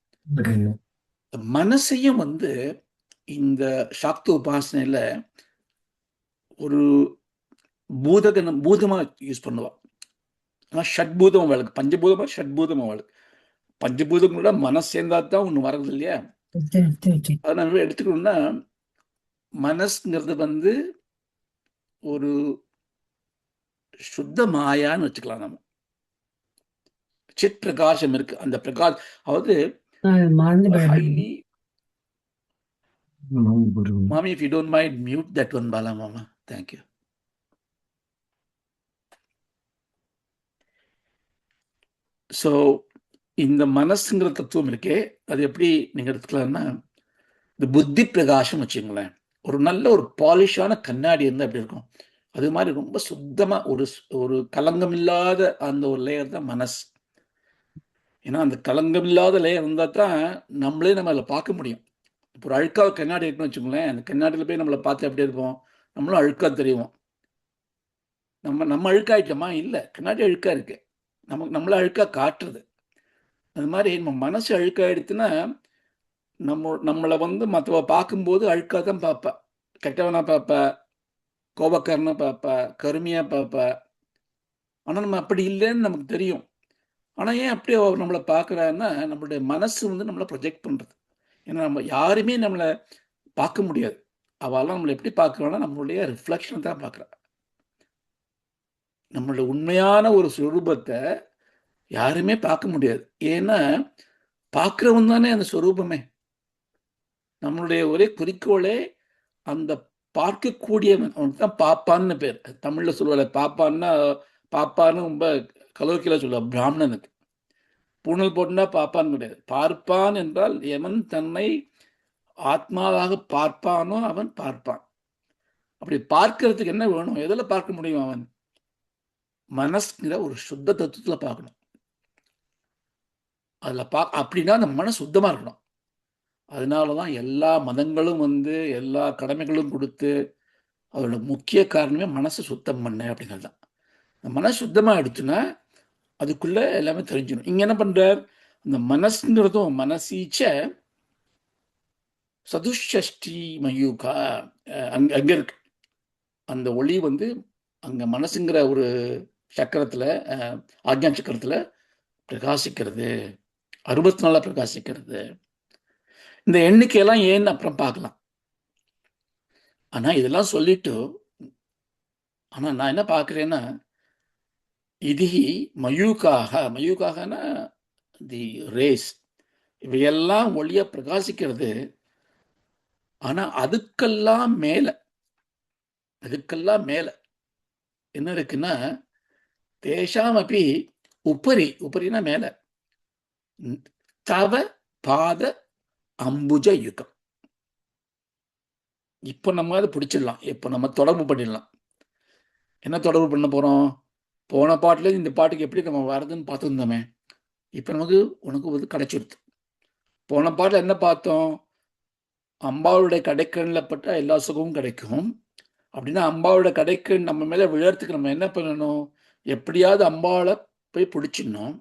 மனசையும் வந்து இந்த சாக்த உபாசனையில ஒரு பூதமா யூஸ் பண்ணுவா. ஷட்பூதம் அவளுக்கு, பஞ்சபூதமா ஷட்பூதம் அவளுக்கு. பஞ்சபூதங்களோட மனசு சேர்ந்தா தான் ஒண்ணு வர்றது இல்லையா. அதை நம்ம எடுத்துக்கணும்னா, மனசுங்கிறது வந்து ஒரு சுத்த மாயான்னு வச்சுக்கலாம். நம்ம சித் பிரகாசம் இருக்கு. அந்த பிரகாஷ், அதாவது highly, Mommy, if you don't mind, mute that one, Bala Mama. Thank you. So, இந்த மனசுங்கிற தத்துவம் இருக்கே, அது எப்படி நீங்க எடுத்துக்கலாம்னா, இந்த புத்தி பிரகாசம் வச்சுங்களேன். ஒரு நல்ல ஒரு பாலிஷான கண்ணாடி இருந்தால் எப்படி இருக்கும், அது மாதிரி ரொம்ப சுத்தமா ஒரு ஒரு கலங்கம் இல்லாத அந்த ஒரு லேயர் தான் மனசு. ஏன்னா அந்த கலங்கம் இல்லாத லேயர் இருந்தால் தான் நம்மளே நம்ம அதில் பார்க்க முடியும். இப்போ ஒரு அழுக்காக கண்ணாடி இருக்குன்னு வச்சுக்கோங்களேன், அந்த கண்ணாடியில் போய் நம்மளை பார்த்து எப்படி இருப்போம்? நம்மளும் அழுக்காக தெரியும். நம்ம அழுக்காயிட்டோமா? இல்லை, கண்ணாடி அழுக்காக இருக்கு. நம்மளை அழுக்காக காட்டுறது. அது மாதிரி நம்ம மனசு அழுக்காயிடுச்சுன்னா நம்மளை வந்து மற்றவ பார்க்கும்போது அழுக்காக தான் பார்ப்பா. கெட்டவனா பார்ப்பா, கோபக்காரனா பார்ப்பா, கருமையாக பார்ப்பா. ஆனால் நம்ம அப்படி இல்லைன்னு நமக்கு தெரியும். ஆனால் ஏன் அப்படி அவர் நம்மளை பார்க்குறாருன்னா, நம்மளுடைய மனசு வந்து நம்மளை ப்ரொஜெக்ட் பண்ணுறது. ஏன்னா நம்ம யாருமே நம்மளை பார்க்க முடியாது. அவெல்லாம் நம்மளை எப்படி பார்க்குறான்னா நம்மளுடைய ரிஃப்ளெக்ஷன் தான் பார்க்குறா. நம்மளுடைய உண்மையான ஒரு சுரூபத்தை யாருமே பார்க்க முடியாது. ஏன்னா பார்க்குறவன் தானே அந்த சுரூபமே. நம்மளுடைய ஒரே குறிக்கோளே அந்த பார்க்கக்கூடியவன், அவனுக்கு தான் பாப்பான்னு பேர். தமிழில் சொல்லுவாள் பாப்பான்னா, பாப்பான்னு ரொம்ப கலோக்கியில் சொல்லுவாள் பிராமணனுக்கு. பூணல் போட்டுனா பாப்பான்னு கிடையாது. பார்ப்பான் என்றால் எவன் தன்னை ஆத்மாவாக பார்ப்பானோ அவன் பார்ப்பான். அப்படி பார்க்கறதுக்கு என்ன வேணும்? எதில் பார்க்க முடியும்? அவன் மனசுங்கிற ஒரு சுத்த தத்துவத்தில் பார்க்கணும். அதில் அப்படின்னா அந்த மனசு சுத்தமாக இருக்கணும். அதனால தான் எல்லா மதங்களும் வந்து எல்லா கடமைகளும் கொடுத்து அதோட முக்கிய காரணமே மனசை சுத்தம் பண்ண அப்படிங்கிறது தான். அந்த மனசு சுத்தமாக எடுத்துன்னா அதுக்குள்ளே எல்லாமே தெரிஞ்சிடும். இங்கே என்ன பண்ணுறார்? அந்த மனசுங்கிறதும் மனசீச்ச சதுஷ்டி மயூகா அங்கே இருக்கு. அந்த ஒளி வந்து அங்கே மனசுங்கிற ஒரு சக்கரத்தில், ஆக்ஞா சக்கரத்தில் பிரகாசிக்கிறது, 64 பிரகாசிக்கிறது. இந்த எண்ணிக்கையெல்லாம் ஏன்னு அப்புறம் பார்க்கலாம். ஆனால் இதெல்லாம் சொல்லிட்டு, ஆனால் நான் என்ன பார்க்குறேன்னா, இது மயூகாகனா தி ரேஸ், இவையெல்லாம் ஒளிய பிரகாசிக்கிறது. ஆனால் அதுக்கெல்லாம் மேலே என்ன இருக்குன்னா, தேஷாம் அப்படி உப்பரினா மேலே தவ பாத அம்புஜ யுகம். இப்போ நம்ம அதை பிடிச்சிடலாம். இப்போ நம்ம தொடர்பு பண்ணிடலாம். என்ன தொடர்பு பண்ண போகிறோம்? போன பாட்டில் இந்த பாட்டுக்கு எப்படி நம்ம வருதுன்னு பார்த்துருந்தோமே. இப்போ உனக்கு வந்து கிடைச்சிருது. போன பாட்டில் என்ன பார்த்தோம்? அம்பாவுடைய கடைக்கண்ணில் பட்ட எல்லா சுகமும் கிடைக்கும். அப்படின்னா அம்பாவோட கடைக்கண் நம்ம மேலே விழறதுக்கு நம்ம என்ன பண்ணணும்? எப்படியாவது அம்பாவை போய் பிடிச்சிடணும்.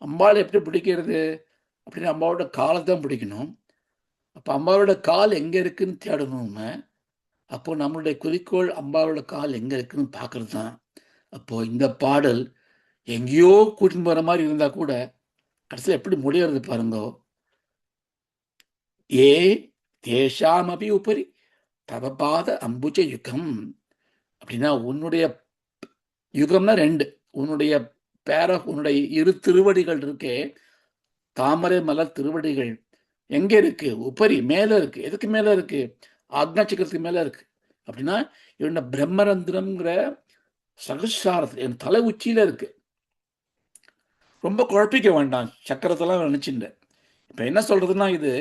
அம்பாவை எப்படி பிடிக்கிறது அப்படின்னு அம்பாவோட காலை தான் பிடிக்கணும். அப்போ அம்பாவோட கால் எங்கே இருக்குன்னு தேடணும் நம்ம. அப்போ நம்மளுடைய குறிக்கோள் அம்பாவோட கால் எங்கே இருக்குன்னு பார்க்கறது தான். அப்போ இந்த பாடல் எங்கேயோ கூட்டின்னு போகிற மாதிரி இருந்தால் கூட கடைசியில் எப்படி முடியறது பாருங்க. ஏ தேஷாம் அபி உபரி தவ பாத அம்புஜ யுகம். அப்படின்னா உன்னுடைய யுகம்னா 2. உன்னுடைய உன்னுடைய இரு திருவடிகள் இருக்கே, தாமரை மலர் திருவடிகள் எங்கே இருக்கு? உபரி மேலே இருக்கு. எதுக்கு மேலே இருக்கு? ஆக்ஞா சக்கரத்துக்கு மேலே இருக்கு. அப்படின்னா இவன பிரம்மரந்திரம்ங்கிற சகசாரத்தில் என் தலை உச்சியில் இருக்கு. ரொம்ப குழப்பிக்க வேண்டாம் சக்கரத்தெல்லாம் நினச்சிட்டு. இப்போ என்ன சொல்றதுன்னா, இது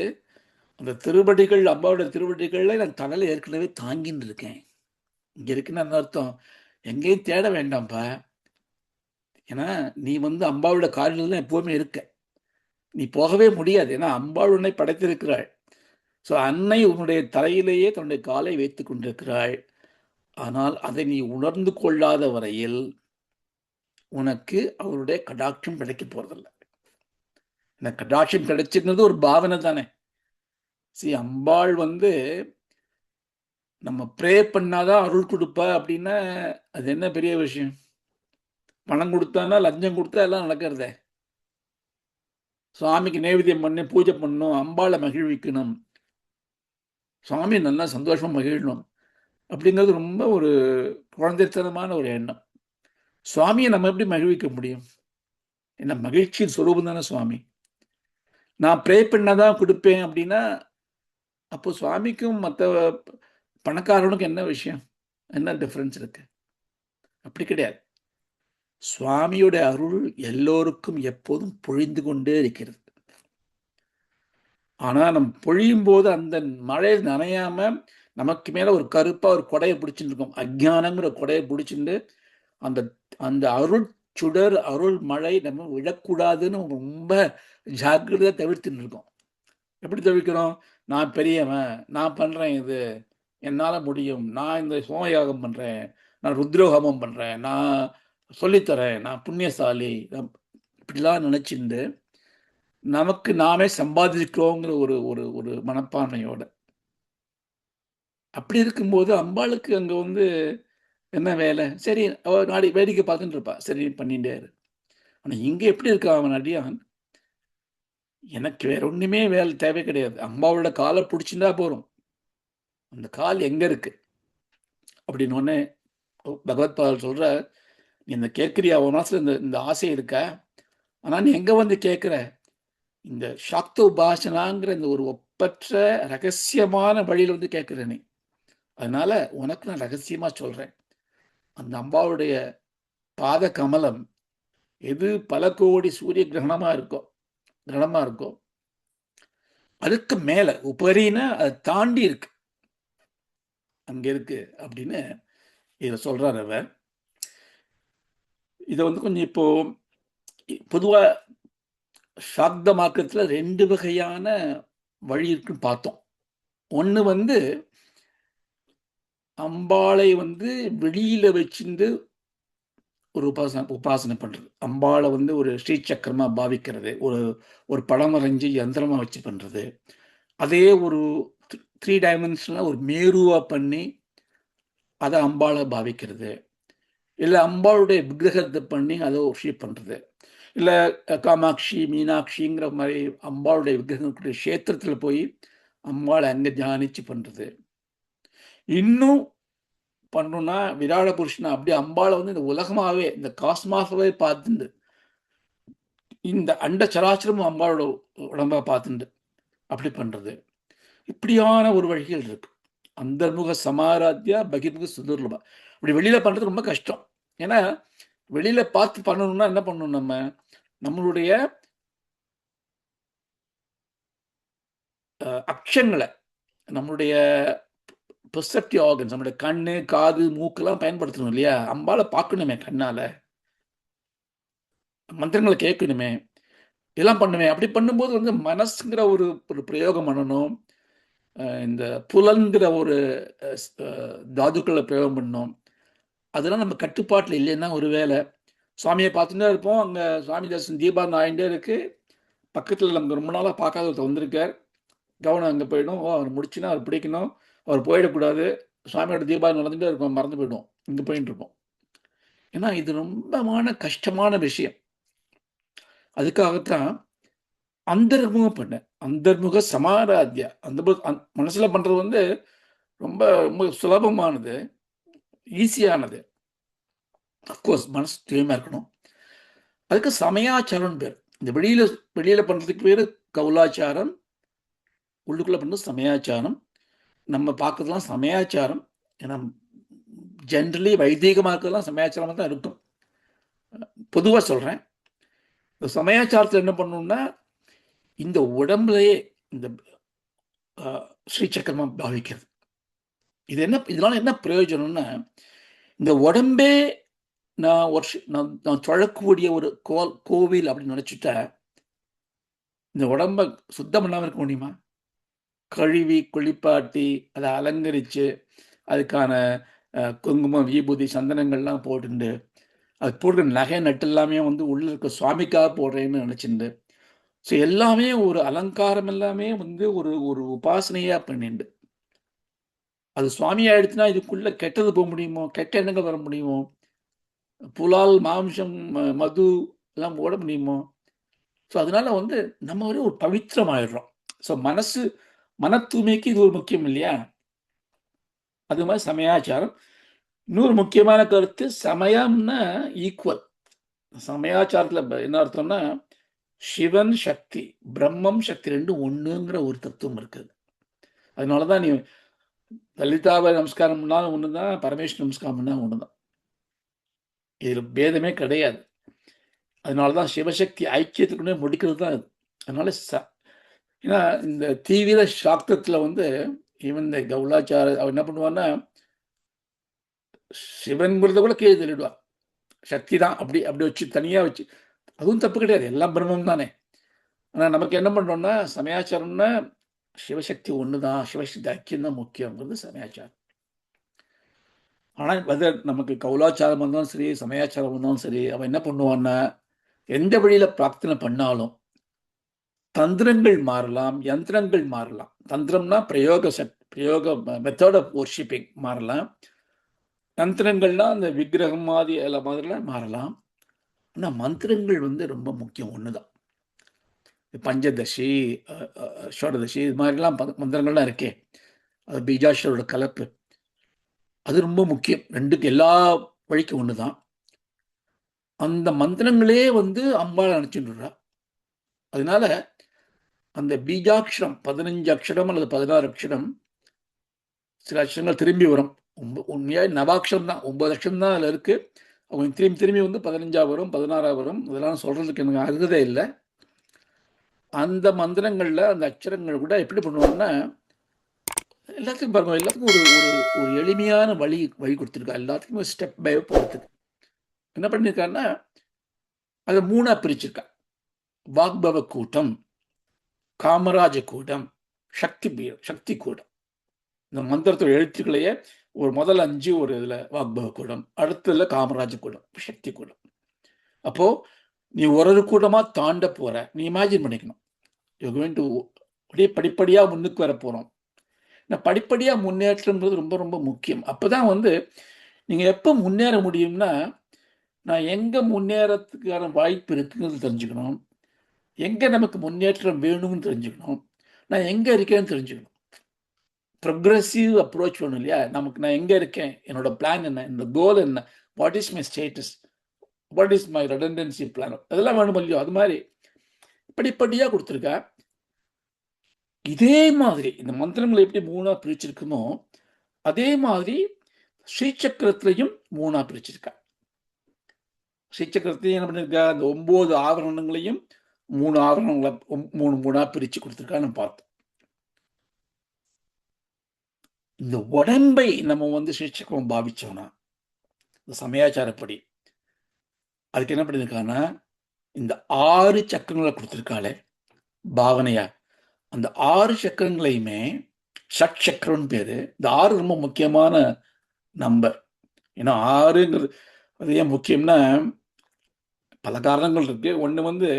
அந்த திருவடிகள், அம்பாவோட திருவடிகளில் நான் தலையில் ஏற்கனவே தாங்கின்னு இருக்கேன். இங்கே இருக்குன்னு அந்த அர்த்தம். எங்கேயும் தேட வேண்டாம்ப்பா. ஏன்னா நீ வந்து அம்பாவோட காலில் தான் எப்போவுமே இருக்க. நீ போகவே முடியாது. ஏன்னா அம்பாள் உன்னை படைத்திருக்கிறாள். ஸோ அன்னை உன்னுடைய தலையிலேயே தன்னுடைய காலை வைத்து கொண்டிருக்கிறாள். ஆனால் அதை நீ உணர்ந்து கொள்ளாத வரையில் உனக்கு அவருடைய கடாட்சம் கிடைக்க போறதில்லை. இந்த கடாட்சம் கிடைச்சிருந்தது ஒரு பாவனை தானே. அம்பாள் வந்து நம்ம ப்ரே பண்ணாதான் அருள் கொடுப்பா அப்படின்னா அது என்ன பெரிய விஷயம்? பணம் கொடுத்தானா லஞ்சம் கொடுத்தா எல்லாம் நடக்கிறதே. சுவாமிக்கு நைவேத்தியம் பண்ணி பூஜை பண்ணணும், அம்பாளை மகிழ்விக்கணும், சுவாமி நல்லா சந்தோஷமா மகிழணும் அப்படிங்கிறது ரொம்ப ஒரு குழந்தைத்தனமான ஒரு எண்ணம். சுவாமியை நம்ம எப்படி மகிழ்விக்க முடியும்? என்ன மகிழ்ச்சியின் சுரூபம் தானே சுவாமி. நான் ப்ரே பண்ணாதான் கொடுப்பேன் அப்படின்னா அப்போ சுவாமிக்கும் மற்ற பணக்காரனுக்கும் என்ன விஷயம்? என்ன டிஃப்ரென்ஸ் இருக்கு? அப்படி கிடையாது. சுவாமியோட அருள் எல்லோருக்கும் எப்போதும் பொழிந்து கொண்டே இருக்கிறது. ஆனா நம்ம பொழியும் போது அந்த மழை நனையாம நமக்கு மேல ஒரு கருப்பா ஒரு கொடையை பிடிச்சிட்டு இருக்கோம். அஜ்ஞானங்கிற கொடையை பிடிச்சிட்டு அந்த அந்த அருள் சுடர் அருள் மழை நம்ம விழக்கூடாதுன்னு ரொம்ப ஜாக்கிரதையா தவிர்த்துட்டு இருக்கோம். எப்படி தவிர்க்கிறோம்? நான் பெரியவன், நான் பண்றேன் இது, என்னால முடியும், நான் இந்த சோமயாகம் பண்றேன், நான் ருத்ரஹோமம் பண்றேன், நான் சொல்லித்தரேன், நான் புண்ணியசாலி, இப்படிலாம் நினைச்சுண்டு நமக்கு நாமே சம்பாதிக்கிறோங்கிற ஒரு ஒரு ஒரு மனப்பான்மையோட. அப்படி இருக்கும்போது அம்பாளுக்கு அங்க வந்து என்ன வேலை? சரி, அவ நாடி வேடிக்கை பார்த்துட்டு இருப்பா. சரி பண்ணிட்டே இரு. ஆனா இங்க எப்படி இருக்கான் அவன் அடியான்? எனக்கு வேற ஒண்ணுமே வேலை தேவை கிடையாது. அம்பாவோட கால புடிச்சிருந்தா போதும். அந்த கால் எங்க இருக்கு? அப்படின்னு உடனே பகவத் பாதர் சொல்றார், "நீ இந்த கேட்கிறியா? உன் மனசுல இந்த இந்த ஆசை இருக்கா? ஆனா நீ எங்க வந்து கேட்கிற? இந்த சாக்த உபாசனாங்கிற இந்த ஒரு ஒப்பற்ற ரகசியமான வழியில வந்து கேட்கிற நீ. அதனால உனக்கு நான் ரகசியமா சொல்றேன். அந்த அம்பாவுடைய பாத கமலம் எது பல கோடி சூரிய கிரகணமா இருக்கோ, அதுக்கு மேல உபரின்னா அதை தாண்டி இருக்கு. அங்க இருக்கு அப்படின்னு இதை சொல்றார் அவர். இதை வந்து கொஞ்சம் இப்போ பொதுவா சாக்த மார்க்கத்துல 2 வகையான வழி இருக்குன்னு பார்த்தோம். ஒண்ணு வந்து அம்பாளை வந்து வெளியில வச்சிருந்து ஒரு உபாசனை பண்றது. அம்பாளை வந்து ஒரு ஸ்ரீ சக்கரமா பாவிக்கிறது. ஒரு ஒரு படம் வரைஞ்சு யந்திரமா வச்சு பண்றது. அதே ஒரு 3 டைமென்ஷன்ல ஒரு மேருவா பண்ணி அதை அம்பாளை பாவிக்கிறது. இல்ல அம்பாளுடைய விக்கிரகத்தை பண்ணி அதை ஒர்ஷிப் பண்றது. இல்ல காமாட்சி, மீனாட்சிங்கிற மாதிரி அம்பாளுடைய விக்கிரகங்களுடைய கஷேத்திரத்துல போய் அம்பாளை அங்க தியானிச்சு பண்றது. இன்னும் பண்ணணும்னா விராட புருஷனா அப்படியே அம்பாளை வந்து இந்த உலகமாவே இந்த காஸ்மாஸாவே பார்த்துண்டு இந்த அண்ட சராச்சரமும் அம்பாளோட உடம்பா பார்த்துண்டு அப்படி பண்றது. இப்படியான ஒரு வழிகள் இருக்கு. அந்தர்முக சமாராத்யா பகிர்முக சுதுர்லபா. அப்படி வெளியில பண்றது ரொம்ப கஷ்டம். ஏன்னா வெளியில பார்த்து பண்ணணும்னா என்ன பண்ணணும் நம்ம? நம்மளுடைய அக்ஷங்களை, நம்மளுடைய பெர்செப்டிவ் ஆர்கன்ஸ், நம்மளுடைய கண்ணு, காது, மூக்கெல்லாம் பயன்படுத்தணும் இல்லையா? அம்பாளை பார்க்கணுமே கண்ணால, மந்திரங்களை கேட்கணுமே, இதெல்லாம் பண்ணுவேன். அப்படி பண்ணும்போது வந்து மனசுங்கிற ஒரு ஒரு பிரயோகம் பண்ணணும். இந்த புலன்கிற ஒரு தாதுக்களை பிரயோகம் பண்ணணும். அதெல்லாம் நம்ம கட்டுப்பாட்டில் இல்லைன்னா ஒரு வேளை சுவாமியை பார்த்துட்டே இருப்போம். அங்கே சுவாமி தரிசனம் தீபாவளி ஆகிட்டே இருக்கு. பக்கத்தில் நமக்கு ரொம்ப நாளாக பார்க்காத ஒருத்தர் வந்திருக்கார். கவனம் அங்கே போயிடும். ஓ, அவர் முடிச்சுன்னா அவர் பிடிக்கணும், அவர் போயிடக்கூடாது. சுவாமியோட தீபாவளி நடந்துகிட்டே இருக்கும், மறந்து போயிடும், இங்கே போயிட்டு இருப்போம். ஏன்னா இது ரொம்பமான கஷ்டமான விஷயம். அதுக்காகத்தான் அந்தர்முகம் பண்ணேன். அந்தர்முக சமாராத்யா. அந்த மனசுல பண்றது வந்து ரொம்ப ரொம்ப சுலபமானது, ஈஸியானது. அஃப்கோர்ஸ் மனசு தூய்மையா இருக்கணும். அதுக்கு சமயாச்சாரம் பேர். இந்த வெளியில வெளியில பண்றதுக்கு பேரு கௌலாச்சாரம், உள்ளுக்குள்ள பண்றது சமயாச்சாரம். நம்ம பார்க்கறதுலாம் சமயாச்சாரம். ஏன்னா ஜென்ரலி வைதீகமாக இருக்கிறதுலாம் சமயாச்சாரமாக தான் இருக்கும். பொதுவாக சொல்றேன். இந்த சமயாச்சாரத்தில் என்ன பண்ணணும்னா இந்த உடம்புலையே இந்த ஸ்ரீசக்கரமா பாவிக்கிறது. இது என்ன, இதனால என்ன பிரயோஜனம்னா இந்த உடம்பே நான் தொழக்கூடிய ஒரு கோவில் அப்படின்னு நினைச்சுட்டா இந்த உடம்ப சுத்தம் பண்ணாம இருக்க முடியுமா? கழுவி குளிப்பாட்டி அதை அலங்கரிச்சு அதுக்கான குங்குமம், விபூதி, சந்தனங்கள்லாம் போட்டுண்டு அது போடுற நகை நட்டு எல்லாமே வந்து உள்ள இருக்க சுவாமிக்காக போடுறேன்னு நினைச்சுண்டு ஸோ எல்லாமே ஒரு அலங்காரம், எல்லாமே வந்து ஒரு ஒரு உபாசனையா பண்ணிண்டு அது சுவாமியா எடுத்துனா இதுக்குள்ள கெட்டது போக முடியுமோ? கெட்ட எண்ணங்கள் வர முடியுமோ? புலால், மாம்சம், மது எல்லாம் ஓட முடியுமோ? ஸோ அதனால வந்து நம்ம ஒரு பவித்திரம் ஆயிடுறோம். ஸோ மன தூய்மைக்கு இது ஒரு முக்கியம் இல்லையா? அது மாதிரி சமயாச்சாரம். இன்னொரு முக்கியமான கருத்து, சமயம்னா ஈக்குவல். சமயாச்சாரத்துல என்ன அர்த்தம்னா சிவன் சக்தி, பிரம்மம் சக்தி ரெண்டும் ஒண்ணுங்கிற ஒரு தத்துவம் இருக்குது. அதனாலதான் நீ லலிதாவை நமஸ்காரம் பண்ணாலும் ஒண்ணுதான், பரமேஸ்வரன் நமஸ்காரம் பண்ணாலும் ஒண்ணுதான். இதுல பேதமே கிடையாது. அதனாலதான் சிவசக்தி ஐக்கியத்துக்குள்ளே முடிக்கிறது தான் இது. அதனால ஏன்னா இந்த தீவிர சாக்தத்துல வந்து ஈவன் இந்த கவுலாச்சார அவர் என்ன பண்ணுவான்னா சிவன்கிறத கூட கீழே தள்ளிடுவார். சக்தி தான் அப்படி அப்படி வச்சு தனியா வச்சு, அதுவும் தப்பு கிடையாது, எல்லாம் பிரம்மம் தானே. ஆனா நமக்கு என்ன பண்றோம்னா சமயாச்சாரம்னா சிவசக்தி ஒண்ணுதான், சிவசக்தி ஐக்கியம் தான் முக்கியங்கிறது சமயாச்சாரம். ஆனா நமக்கு கௌலாச்சாரம் இருந்தாலும் சரி, சமயாச்சாரம் இருந்தாலும் சரி, அவன் என்ன பண்ணுவான்னா எந்த வழியில பிரார்த்தனை பண்ணாலும் தந்திரங்கள் மாறலாம், யந்திரங்கள் மாறலாம். தந்திரம்னா பிரயோக மெத்தட் ஆஃப் வொர்ஷிப்பிங் மாறலாம். யந்திரங்கள்னா அந்த விக்கிரகம் மாதிரி எல்லாம் மாதிரிலாம் மாறலாம். ஆனா மந்திரங்கள் வந்து ரொம்ப முக்கியம் ஒண்ணுதான். பஞ்சதசி, ஷோடதசி இது மாதிரிலாம் மந்திரங்கள்லாம் இருக்கே, அது பீஜாட்சரோட கலப்பு, அது ரொம்ப முக்கியம். ரெண்டுக்கு எல்லா வழிக்கும் ஒண்ணுதான். அந்த மந்திரங்களே வந்து அம்பாள் நினைச்சுடுறா. அதனால அந்த பீஜாட்சரம் 15 அக்ஷரம் அல்லது 16 அக்ஷரம், சில அக்ஷரங்கள் திரும்பி வரும். உண்மையாக நவாட்சரம் தான், 9 அக்ஷரம் தான் அதில் இருக்கு. அவங்க திரும்பி திரும்பி வந்து 15ஆ வரும், 16ஆ வரும். இதெல்லாம் சொல்றதுக்கு எனக்கு அருகதே இல்லை. அந்த மந்திரங்கள்ல அந்த அக்ஷரங்கள் கூட எப்படி பண்ணுவாங்கன்னா எல்லாத்துக்கும் பாருங்க, எல்லாத்துக்கும் ஒரு ஒரு ஒரு எளிமையான வழி வழி கொடுத்துருக்கா. எல்லாத்துக்குமே ஸ்டெப் பை போகிறதுக்கு என்ன பண்ணியிருக்காருன்னா அதை 3ஆ பிரிச்சிருக்கா. வாக்பவ கூட்டம், காமராஜ கூட்டம், சக்தி கூட்டம். இந்த மந்திரத்தோட எழுத்துக்களையே ஒரு முதல் 5 ஒரு இதில் வாக்பவ கூடம், அடுத்ததுல காமராஜ கூடம், சக்தி கூடம். அப்போ நீ ஒரு கூட்டமா தாண்ட போற, நீ இமேஜின் பண்ணிக்கணும். யூ கோயிங் டு அப்படியே படிப்படியா முன்னுக்கு வர போறோம். படிப்படியா முன்னேற்றம்ன்றது ரொம்ப ரொம்ப முக்கியம். அப்பதான் வந்து நீங்க எப்ப முன்னேற முடியும்னா, நான் எங்க முன்னேறத்துக்கான வாய்ப்பு இருக்குங்கிறது தெரிஞ்சுக்கணும், எங்க நமக்கு முன்னேற்றம் வேணும்னு தெரிஞ்சுக்கணும், நான் எங்க இருக்கேன்னு தெரிஞ்சுக்கணும். ப்ரொக்ரெசிவ் அப்ரோச் வேணும் இல்லையா? நமக்கு நான் எங்க இருக்கேன், என்னோட பிளான் என்ன, இந்த கோல் என்ன, what is my status, what is my redundancy plan, அதெல்லாம் வேணும் இல்லையோ? அது மாதிரி படிப்படியா கொடுத்துருக்கா. இதே மாதிரி இந்த மந்திரங்களை எப்படி 3ஆ பிரிச்சிருக்குமோ அதே மாதிரி ஸ்ரீசக்கரத்திலையும் 3ஆ பிரிச்சிருக்கா. ஸ்ரீசக்கரத்தையும் என்ன பண்ணிருக்கா, அந்த 9 ஆவரணங்களையும் 3 ஆவரணங்களை 3 பிரிச்சு கொடுத்துருக்கான்னு பார்த்தோம். இந்த உடம்பை நம்ம வந்து ஸ்ரீசக்கரம் பாவிச்சோம்னா இந்த சமயாச்சாரப்படி அதுக்கு என்ன பண்ணிருக்காங்கன்னா இந்த 6 சக்கரங்களை கொடுத்துருக்காளே பாவனையா, அந்த 6 சக்கரங்களையுமே ஷட் சக்கரம்னு பேரு. இந்த 6 ரொம்ப முக்கியமான நம்பர். ஏன்னா 6ங்கிறது அது ஏன் முக்கியம்னா பல காரணங்கள் இருக்கு. ஒன்று வந்து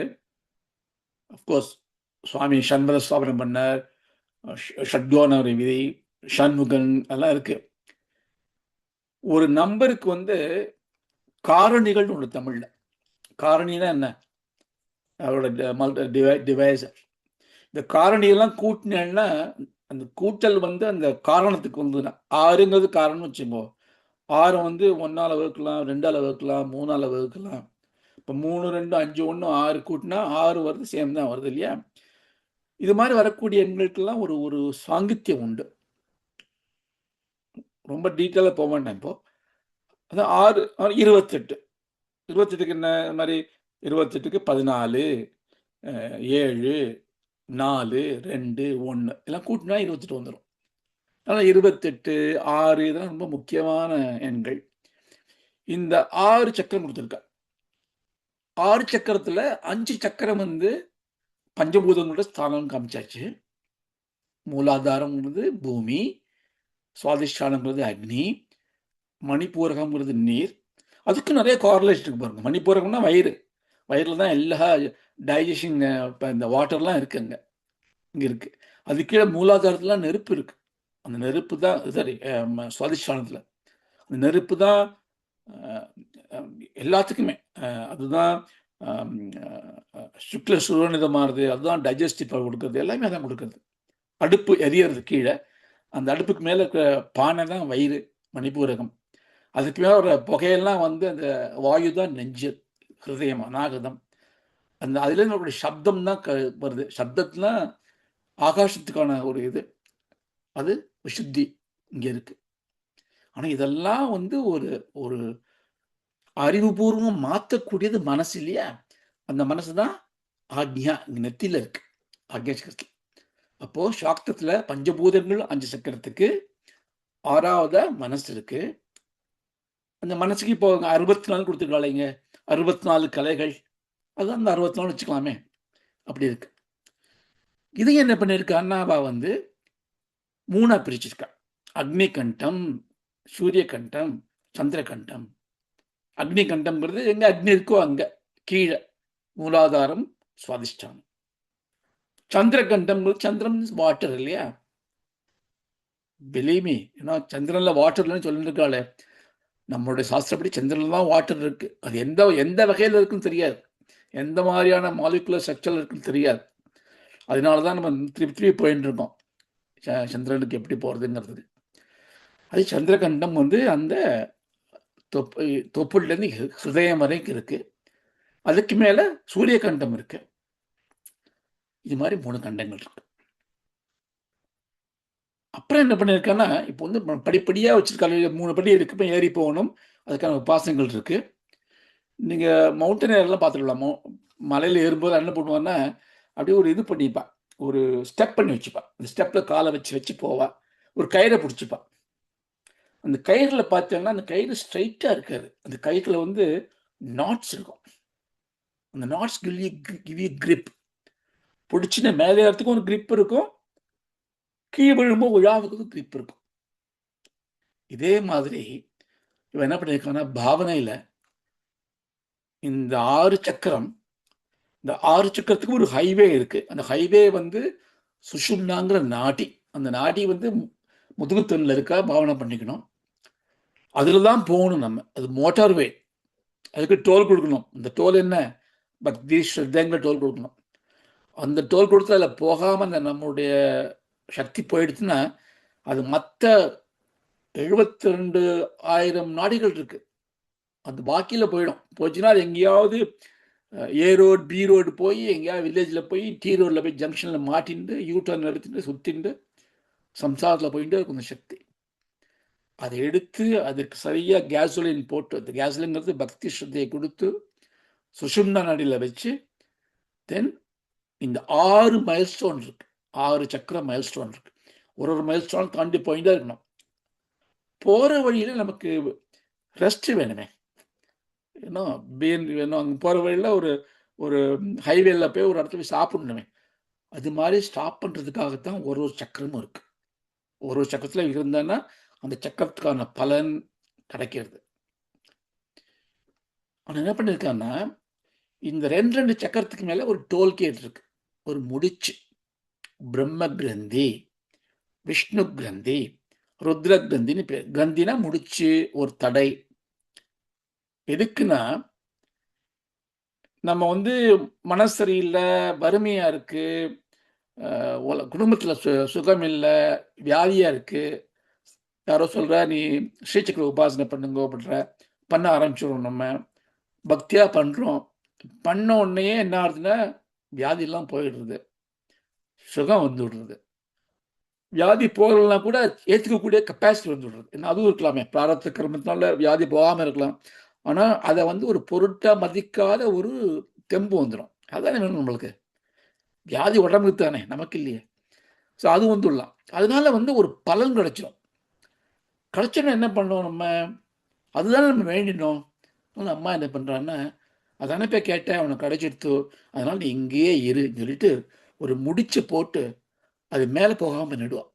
அஃப்கோர்ஸ் சுவாமி சண்முக ஸ்தாபனம் பண்ணார், ஷட்கோண விதி, ஷண்முகன் அதெல்லாம் இருக்கு. ஒரு நம்பருக்கு வந்து காரணிகள் ஒன்று தமிழ்ல. காரணினா என்ன, அவரோட டிவைசர். இந்த காரணியெல்லாம் கூட்டினேன்னா அந்த கூட்டல் வந்து அந்த காரணத்துக்கு வந்து 6ங்கிறது காரணம் வச்சுக்கோ. 6 வந்து 1ஆல வகுக்கலாம், 2ஆல வகுக்கலாம், 3ஆல வகுக்கலாம். இப்போ 3, 2, 5, 1, 6 கூட்டினா 6 வருது, சேம் தான் வருது இல்லையா? இது மாதிரி வரக்கூடிய எண்களுக்கெல்லாம் ஒரு ஒரு சாங்கித்யம் உண்டு. ரொம்ப டீட்டெயிலாக போக வேண்டாம் இப்போ. அதான் 6 28. 28க்கு என்ன மாதிரி, 28க்கு 14, 7, 4, 2, 1 எல்லாம் கூட்டினா 28 வந்துடும். அதனால் 28, 6 இதெல்லாம் ரொம்ப முக்கியமான எண்கள். இந்த 6 சக்கரம் கொடுத்துருக்கா. 6 சக்கரத்தில் 5 சக்கரம் வந்து பஞ்சபூதங்களோட ஸ்தானம் காமிச்சாச்சு. மூலாதாரம்ங்கிறது பூமி, சுவாதிஷ்டானங்கிறது அக்னி, மணிப்பூரகம்ங்கிறது நீர். அதுக்கு நிறைய கார்லேஷன் இருக்கு பாருங்க. மணிப்பூரகம்னா வயிறு, வயிறில் தான் எல்லா டைஜஷன் இப்போ இந்த வாட்டர்லாம் இருக்கு, அங்கே இங்கே இருக்கு. அது கீழே மூலாதாரத்துலாம் நெருப்பு இருக்கு. அந்த நெருப்பு தான் சரி, சுவாதிஷ்டானத்தில் அந்த நெருப்பு தான் எல்லாத்துக்குமே. அதுதான் சுக்ல சுரநிதமானது, அதுதான் டைஜஸ்டிவ் பவர் கொடுக்கறது, எல்லாமே அதான் கொடுக்கறது. அடுப்பு எரியறது கீழே, அந்த அடுப்புக்கு மேலே இருக்கிற பானை தான் வயிறு, மணிப்பூரகம். அதுக்கு மேலே ஒரு புகையெல்லாம் வந்து அந்த வாயு தான் நெஞ்சு, ஹிருதயம், அநாகதம். அந்த அதுலேருந்து நம்மளுடைய சப்தம் தான் வருது. சப்தத்துல ஆகாசத்துக்கான ஒரு இது, அது விசுத்தி இங்கே இருக்கு. ஆனால் இதெல்லாம் வந்து ஒரு ஒரு அறிவுபூர்வம் மாற்றக்கூடியது மனசு இல்லையா? அந்த மனசு தான் ஆக்ஞா, இங்கே நெத்தியில் இருக்கு, ஆக்ஞாசக்கரத்தில். அப்போ சாக்தத்துல பஞ்சபூதங்கள் 5 சக்கரத்துக்கு 6ஆவதா மனசு இருக்கு. அந்த மனசுக்கு இப்போ 64 கொடுத்துருக்காளைங்க, 64 கலைகள். அதுதான் அந்த 64 வச்சுக்கலாமே. அப்படி இருக்கு. இதையும் என்ன பண்ணியிருக்கான்னா, அவ வந்து 3ஆ பிரிச்சிருக்கா. அக்னி கண்டம், சூரிய கண்டம், சந்திர கண்டம். அக்னி கண்டம்ங்கிறது எங்க அக்னி இருக்கோ அங்க கீழே மூலாதாரம், சுவாதிஷ்டானம். சந்திர கண்டம், சந்திரன் வாட்டர் இல்லையா? பிலீவ் மீ, ஏன்னா சந்திரன்ல வாட்டர் இல்லைன்னு சொல்லியிருக்காளே. நம்மளுடைய சாஸ்திரப்படி சந்திரன்ல தான் வாட்டர் இருக்கு. அது எந்த எந்த வகையில் இருக்குன்னு தெரியாது, எந்த மாதிரியான மாலிகுலர் ஸ்ட்ரக்சர் இருக்குன்னு தெரியாது. அதனால தான் நம்ம திருப்பி திருப்பி போயிட்டு இருக்கோம் சந்திரனுக்கு எப்படி போகிறதுங்கிறது. அது சந்திரகண்டம் வந்து அந்த தொப்புலேருந்து ஹிருதயம் வரைக்கும் இருக்கு. அதுக்கு மேலே சூரிய கண்டம் இருக்கு. இது மாதிரி 3 கண்டங்கள் இருக்கு. அப்புறம் என்ன பண்ணியிருக்காங்கன்னா, இப்போ வந்து படிப்படியாக வச்சிருக்காங்க. 3 படி இருக்கு, இப்போ ஏறி போகணும். அதுக்கான உபாசனைகள் இருக்கு. நீங்கள் மவுண்டன் ஏர்லாம் பார்த்துருக்கலாம். மலையில் ஏறும்போது என்ன பண்ணுவான்னா, அப்படியே ஒரு இது பண்ணிப்பா, ஒரு ஸ்டெப் பண்ணி வச்சுப்பா. அந்த ஸ்டெப்பில் காலை வச்சு வச்சு போவா. ஒரு கயிறை பிடிச்சிப்பா. அந்த கயிறில் பார்த்தீங்கன்னா அந்த கயிறு ஸ்ட்ரைட்டாக இருக்காது. அந்த கயிற்றில் வந்து நாட்ஸ் இருக்கும். அந்த நாட்ஸ் கிவ் யூ கிரிப். பிடிச்சின்னு மேலே ஏறத்துக்கும் ஒரு கிரிப் இருக்கும், கீழே விழும்போது விழாவுக்கு கிரிப் இருக்கும். இதே மாதிரி இவன் என்ன பண்ணியிருக்கான்னா, பாவனையில் இந்த 6 சக்கரம், இந்த 6 சக்கரத்துக்கு ஒரு ஹைவே இருக்கு. அந்த ஹைவே வந்து சுஷும்னாங்கிற நாடி. அந்த நாடி வந்து முதுகுத்தன்ல இருக்கா பாவனை பண்ணிக்கணும். அதில் தான் போகணும் நம்ம. அது மோட்டார்வே. அதுக்கு டோல் கொடுக்கணும். அந்த டோல் என்ன? பக்தி ஸ்ரத்தைங்கிற டோல் கொடுக்கணும். அந்த டோல் கொடுத்து அதில் போகாமல் அந்த நம்மளுடைய சக்தி போயிடுச்சுன்னா, அது மற்ற 72,000 நாடிகள் இருக்கு, அது பாக்கியில் போயிடும். போச்சுன்னா அது எங்கேயாவது ஏ ரோடு பி ரோடு போய் எங்கேயாவது வில்லேஜில் போய் டி ரோடில் போய் ஜங்ஷனில் மாட்டின்ட்டு யூ டர்ன் எடுத்துட்டு சுற்றிட்டு சம்சாரத்தில் போயிட்டு இருக்கும் அந்த சக்தி. அதை எடுத்து அதுக்கு சரியாக கேசோலின் போட்டு, அந்த கேசோலின்ங்கிறது பக்தி ஸ்ரத்தையை கொடுத்து சுஷும்னா நாடியில் வச்சு, தென் இந்த 6 மைல்ஸ்டோன் இருக்கு, 6 சக்கர மைல்ஸ்டோன் இருக்கு. ஒரு மைல்ஸ்டோன் தாண்டி போயிட்டே இருக்கணும். போகிற வழியில் நமக்கு ரெஸ்ட் வேணுமே. ஏன்னா வேணும். அங்கே போகிற வழியில் ஒரு ஒரு ஹைவேல போய் ஒரு இடத்துல போய் சாப்பிடணுமே. அது மாதிரி ஸ்டாப் பண்ணுறதுக்காகத்தான் ஒரு சக்கரமும் இருக்கு. ஒரு சக்கரத்தில் இருந்தேன்னா அந்த சக்கரத்துக்கான பலன் கிடைக்கிறது. அவன் என்ன பண்ணியிருக்கான்னா, இந்த 2 சக்கரத்துக்கு மேலே ஒரு டோல்கேட் இருக்கு, ஒரு முடிச்சு. பிரம்ம கிரந்தி, விஷ்ணு கிரந்தி, ருத்ர கிரந்தின்னு பேர். கிரந்தினா முடிச்சு, ஒரு தடை. எதுக்குன்னா, நம்ம வந்து மனசு சரியில்லை, வறுமையா இருக்கு, குடும்பத்தில் சுகம் இல்லை, வியாதியா இருக்கு, யாரோ சொல்ற நீ ஸ்ரீசக்கர உபாசனை பண்ணுங்க அப்படின்ற, பண்ண ஆரம்பிச்சிடும். நம்ம பக்தியா பண்றோம், பண்ண உடனே என்ன ஆகுதுன்னா வியாதியெல்லாம் போயிடுறது, சுகம் வந்து விடுறது. வியாதி போகலாம் கூட ஏற்றுக்கக்கூடிய கெப்பாசிட்டி வந்து விடுறது. ஏன்னா அதுவும் இருக்கலாமே, பிராரப்த கர்மத்தினால வியாதி போகாமல் இருக்கலாம். ஆனால் அதை வந்து ஒரு பொருட்டா மதிக்காத ஒரு தெம்பு வந்துடும். அதானே வேணும் நம்மளுக்கு. வியாதி உடம்புக்கு தானே, நமக்கு இல்லையே. ஸோ அது வந்துடலாம். அதனால வந்து ஒரு பலன் கிடைச்சிடும். கிடைச்சோன்னா என்ன பண்ணோம் நம்ம? அதுதானே நம்ம வேண்டினோம். அதனால அம்மா என்ன பண்ணுறான்னா, அதானே போய் கேட்டேன், அவனுக்கு கிடைச்சிடுத்து, அதனால் நீ இங்கேயே இருன்னு சொல்லிட்டு ஒரு முடிச்சு போட்டு அது மேலே போகாமல் பண்ணிடுவான்.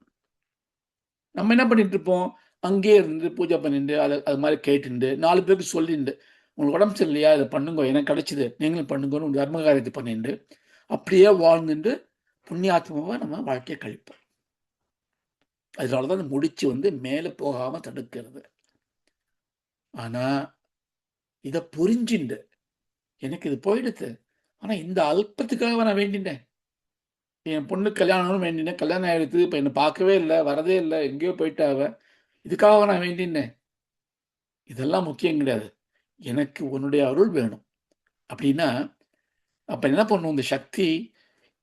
நம்ம என்ன பண்ணிட்டு இருப்போம்? அங்கேயே இருந்து பூஜை பண்ணிட்டு அது மாதிரி கேட்டுண்டு 4 பேருக்கு சொல்லிண்டு, உங்களுக்கு உடம்பு சரியில்லையா, இதை பண்ணுங்க, எனக்கு கிடைச்சிது, நீங்களும் பண்ணுங்கன்னு ஒரு தர்ம காரியத்தை பண்ணிட்டு அப்படியே வாழ்ந்துட்டு புண்ணியாத்மாவை நம்ம வாழ்க்கையை கழிப்போம். அதனால தான் அந்த முடிச்சு வந்து மேலே போகாமல் தடுக்கிறது. ஆனால் இதை புரிஞ்சுண்டு எனக்கு இது போயிடுது, ஆனால் இந்த அல்பத்துக்காக நான் வேண்டினேன், என் பொண்ணு கல்யாணம்னு வேண்டினேன், கல்யாணம் ஆகிடுது, இப்போ என்னை பார்க்கவே இல்லை, வரதே இல்லை, எங்கேயோ போயிட்டாவ, இதுக்காக நான் வேண்டினேன். இதெல்லாம் முக்கியம் கிடையாது, எனக்கு உன்னுடைய அருள் வேணும் அப்படின்னா, அப்போ என்ன பண்ணும் இந்த சக்தி?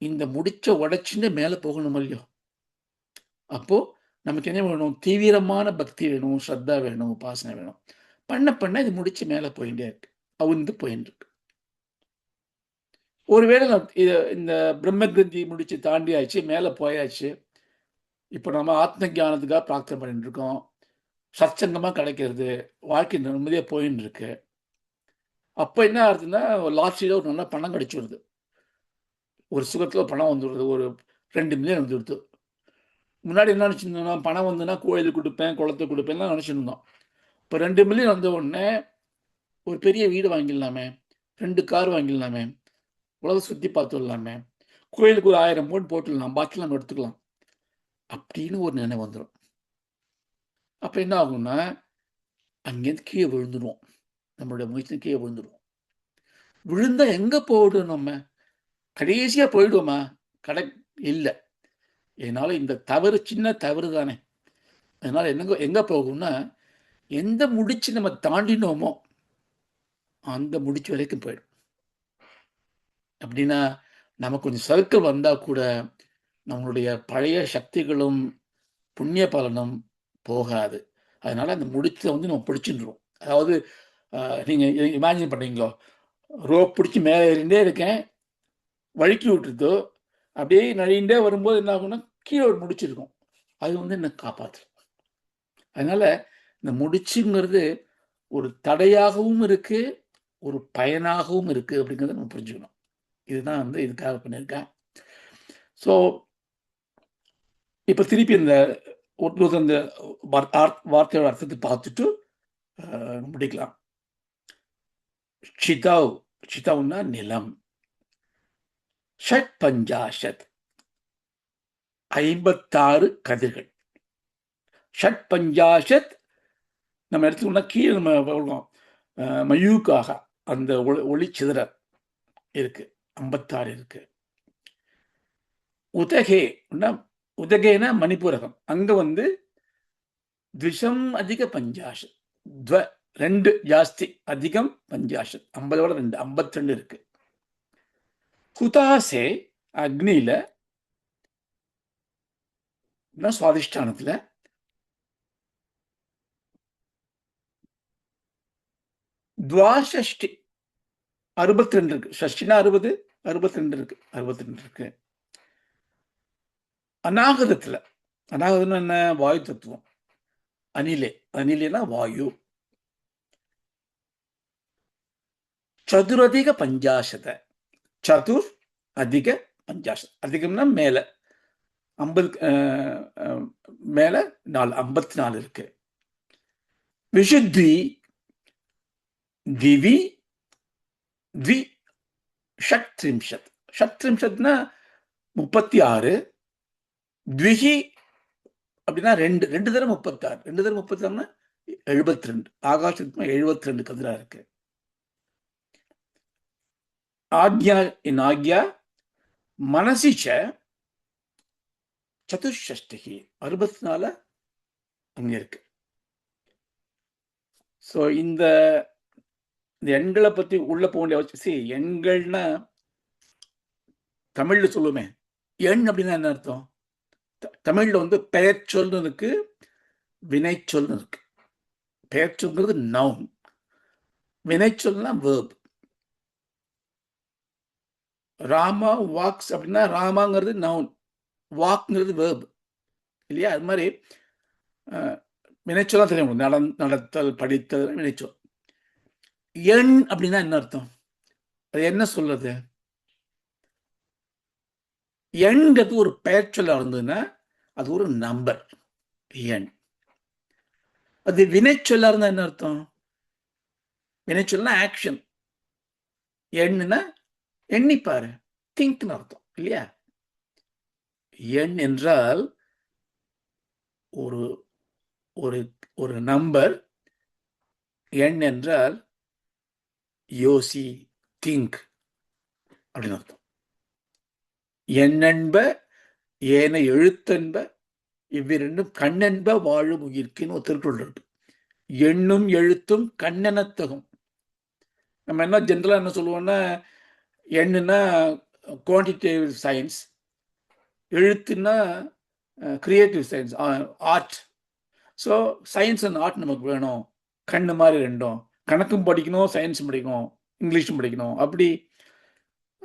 இந்த முடிச்ச உடைச்சுன்னு மேலே போகணும் இல்லையோ? அப்போது நமக்கு என்ன வேணும்? தீவிரமான பக்தி வேணும், ஸ்ரத்தா வேணும், உபாசனை வேணும். பண்ண பண்ண இது முடிச்சு மேலே போயிட்டே இருக்கு, அவுந்து போயின்னு இருக்கு. ஒருவேளை இந்த பிரம்ம கிரந்தி முடிச்சு தாண்டியாச்சு, மேலே போயாச்சு. இப்போ நம்ம ஆத்ம ஞானத்துக்காக பிரார்த்தனை பண்ணிட்டு இருக்கோம். சத்சங்கமாக கிடைக்கிறது, வாழ்க்கை நிம்மதியாக போயின்னு இருக்கு. அப்போ என்ன ஆகுதுன்னா, லாட்ரியில் ஒரு நல்ல பணம் கிடைச்சிடுது. ஒரு சுகத்தில் பணம் வந்துடுது. ஒரு 2 மில்லியன் வந்துடுது. முன்னாடி என்ன நினச்சிருந்தோம்னா, பணம் வந்துன்னா கோயிலுக்கு கொடுப்பேன், குளத்துக்கு கொடுப்பேன்லாம் நினச்சிருந்தோம். இப்போ 2 மில்லியன் வந்த உடனே ஒரு பெரிய வீடு வாங்கிடலாமே, 2 கார் வாங்கிடலாமே, உலகம் சுற்றி பார்த்துடலாமே, கோயிலுக்கு ஒரு 1000 பவுன் போட்டுடலாம், பாக்கி நம்ம எடுத்துக்கலாம் அப்படின்னு ஒரு நினைவு வந்துடும். அப்போ என்ன ஆகும்னா, அங்கேருந்து கீழே விழுந்துடுவோம். நம்மளுடைய முயற்சி கீழே விழுந்துடுவோம். விழுந்தா எங்கே போய்டும்? நம்ம கடைசியாக போயிடுவோமா? கடை இல்லை. இதனால இந்த தவறு சின்ன தவறு தானே. அதனால எங்கே போகும்னா, எந்த முடிச்சு நம்ம தாண்டினோமோ அந்த முடிச்சு வரைக்கும் போயிடும். அப்படின்னா நமக்கு கொஞ்சம் சர்க்கிள் வந்தால் கூட நம்மளுடைய பழைய சக்திகளும் புண்ணிய பலனும் போகாது. அதனால அந்த முடிச்ச வந்து நம்ம பிடிச்சிட்டுருவோம். அதாவது நீங்கள் இமேஜின் பண்ணுறீங்களோ, ரோப் பிடிச்சி மேலே ஏறிண்டே இருக்கேன், வழுக்கி விட்டுருதோ, அப்படியே நழிண்டே வரும்போது என்ன ஆகும்னா கீழே ஒரு முடிச்சிருக்கும். அது வந்து என்னை காப்பாற்று. அதனால இந்த முடிச்சுங்கிறது ஒரு தடையாகவும் இருக்கு, ஒரு பயனாகவும் இருக்கு அப்படிங்கிறத நம்ம புரிஞ்சுக்கணும். இதுதான் வந்து இதுக்காக பண்ணியிருக்கேன். ஸோ இப்போ திருப்பி இந்த அந்த வார்த்தையோட அர்த்தத்தை பார்த்துட்டு முடிக்கலாம். ஷிதாவ், ஷிதாவ்னா நிலம். ஷட் பஞ்சாஷத் 56 கதிர்கள். ஷட் பஞ்சாஷத் நம்ம எடுத்துக்கோம்னா கீழே நம்ம சொல்றோம் மயூக்காக அந்த ஒளி சிதற இருக்கு, 56 இருக்கு. உதகேனா மணிப்பூரகம், அங்க வந்து த்விஷம் அதிக பஞ்சாஷத், 2 ஜாஸ்தி, அதிகம் பஞ்சாஷத், 50ஓட 2, 52 இருக்கு. குதாசே அக்னியில சுவாதிஷ்டானத்துல துவாஷஷ்டி 62 இருக்கு. ஷஷ்டினா 60, 62 இருக்கு, 62 இருக்கு. அநாகதத்துல, அநாகதம்னா என்ன? வாயு தத்துவம். அனிலேனா வாயு. சதுரதிக பஞ்சாசத, சதுர் அதிக பஞ்சாசத், அதிகம்னா மேல 50 மேல 4, 54 இருக்கு. விஷுத்தி திவி த்வி ஷட்ரிம்ஷத், ஷட்ரிம்ஷத்னா 36, த்விஹி அப்படின்னா 2, 2 தடவை 36, 2 தடவை 36னா 72. ஆகாசத்துக்கு 72 கதிரா இருக்கு. ஆக்யா இன் ஆக்யா மனசிச்ச சதுஷ்டி 64 அங்க இருக்கு. ஸோ இந்த எண்களை பத்தி உள்ள போக வேண்டிய அவசியம். எண்கள்னா தமிழ்ல சொல்லுவோமே, எண் அப்படின்னா என்ன அர்த்தம்? தமிழ்ல வந்து பெயர் சொல்னு இருக்கு, வினை சொல்னு இருக்கு. பெயர் சொல்ங்கிறது நவுன், வினை சொல்னா வேர்ப். ராமா வாக்ஸ் அப்படின்னா ராமாங்கிறது நவுன், வாக்ங்கிறது வேர்ப் இல்லையா? அது மாதிரி வினைச்சொல்லாம் தெரியும், நடத்தல், படித்தல், வினைச்சொல். எண் அப்படின்னா என்ன அர்த்தம்? அது என்ன சொல்றது? எண்கிறது ஒரு பெயர் சொல்ல இருந்ததுன்னா அது ஒரு நம்பர், எண். அது வினைச்சொல்லா இருந்தா என்ன அர்த்தம்? வினைச்சொல்னா ஆக்ஷன், எண்ணுனா எண்ணிப்பாரு, திங்க்னு அர்த்தம் இல்லையா? எண் என்றால் ஒரு ஒரு ஒரு நம்பர். எண் என்றால் யோசி, திங்க் அப்படின்னு அர்த்தம். எண்ணென்ப ஏன எழுத்தென்ப இவ்விரண்டும் கண்ணென்ப வாழும் உயிர்க்குன்னு ஒரு திருக்குறள் இருக்கு. எண்ணும் எழுத்தும் கண்ணெனத்தகும். நம்ம என்ன ஜென்ரலா என்ன சொல்லுவோம்னா, எண்ணுன்னா குவான்டிடேட்டிவ் சயின்ஸ், எழுத்துன்னா creative science, art. So science and art நமக்கு வேணும், கண்ணு மாதிரி ரெண்டும். கணக்கும் படிக்கணும், சயின்ஸும் படிக்கணும், இங்கிலீஷும் படிக்கணும். அப்படி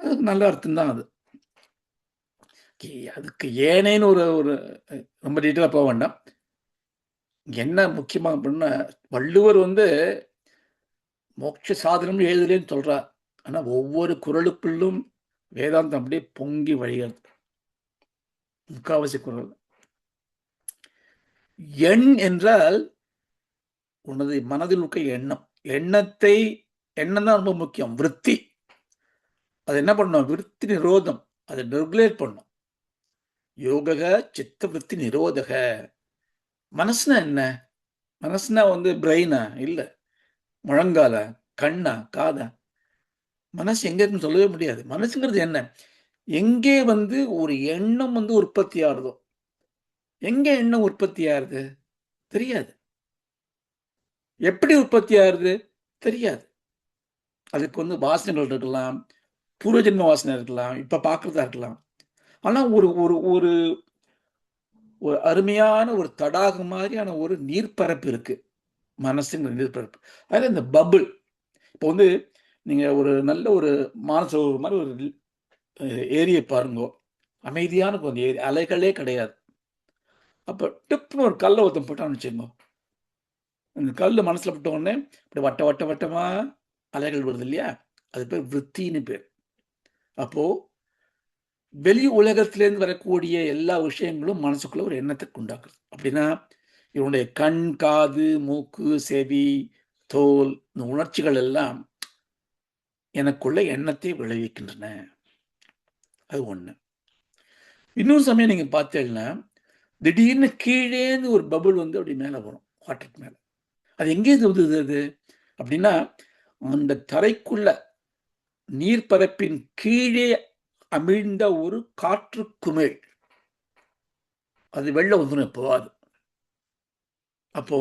அதுக்கு நல்ல அர்த்தம் தான் அது. அதுக்கு ஏனேன்னு ஒரு ஒரு ரொம்ப டீட்டெயிலாக போக வேண்டாம். என்ன முக்கியமாக அப்படின்னா, வள்ளுவர் வந்து மோட்ச சாதனம் எழுதலேன்னு சொல்றார். ஆனா ஒவ்வொரு குறளுக்குள்ளும் வேதாந்தம் அப்படியே பொங்கி வழிகிறது. முக்காவாசி குறள். எண் என்றால் உனது மனதில் இருக்க எண்ணம். எண்ணம் தான் ரொம்ப முக்கியம். விருத்தி. அது என்ன பண்ணணும்? விருத்தி நிரோதம். அதை ரெகுலேட் பண்ணும். யோகக சித்த விருத்தி நிரோதக. மனசுனா என்ன? மனசுனா வந்து பிரெயினா? இல்ல. முழங்காலா? கண்ணா? காதா? மனசு எங்க இருக்குன்னு சொல்லவே முடியாது. மனசுங்கிறது என்ன? எங்கே வந்து ஒரு எண்ணம் வந்து உற்பத்தி ஆகுதோ, எங்க எண்ணம் உற்பத்தி ஆகுது? தெரியாது. எப்படி உற்பத்தி ஆகுது? தெரியாது. அதுக்கு வந்து வாசனைகள் இருக்கலாம், பூர்வ ஜென்ம வாசனை இருக்கலாம், இப்ப பார்க்கிறதா இருக்கலாம். ஆனா ஒரு ஒரு ஒரு ஒரு அருமையான ஒரு தடாகம் மாதிரியான ஒரு நீர்ப்பரப்பு இருக்கு. மனசுங்கிற நீர்ப்பரப்பு. அதுல இந்த பபிள். இப்போ வந்து நீங்க ஒரு நல்ல ஒரு மானசரோவர் மாரி ஒரு ஏரிய பாருங்கோ. அமைதியான கொஞ்சம் ஏரி. அலைகளே கிடையாது. அப்ப டிப்ன்னு ஒரு கல்ல ஒருத்தன் போட்டான்னு வச்சுக்கோங்க. அந்த கல்லு மனசுல பட்ட உடனே இப்படி வட்ட வட்ட வட்டமா அலைகள் வருது இல்லையா? அது பேர் விருத்தின்னு பேர். அப்போ வெளி உலகத்திலேருந்து வரக்கூடிய எல்லா விஷயங்களும் மனசுக்குள்ள ஒரு எண்ணத்தை உண்டாக்குது. அப்படின்னா இவனுடைய கண், காது, மூக்கு, செவி, தோல் இந்த உணர்ச்சிகள் எல்லாம் எனக்குள்ள எண்ணத்தை விளைவிக்கின்றன. அது ஒண்ணு. இன்னொரு சமயம் நீங்க பார்த்தீங்கன்னா, திடீர்னு கீழேந்து ஒரு பபுள் வந்து அப்படி மேல வரும். வாட்டருக்கு மேல. அது எங்கேருந்து வந்தது அது? அப்படின்னா, அந்த தரைக்குள்ள நீர்ப்பரப்பின் கீழே அமிழ்ந்த ஒரு காற்று குமிழ். அது வெளில வந்துரும் எப்பவாது. அப்போ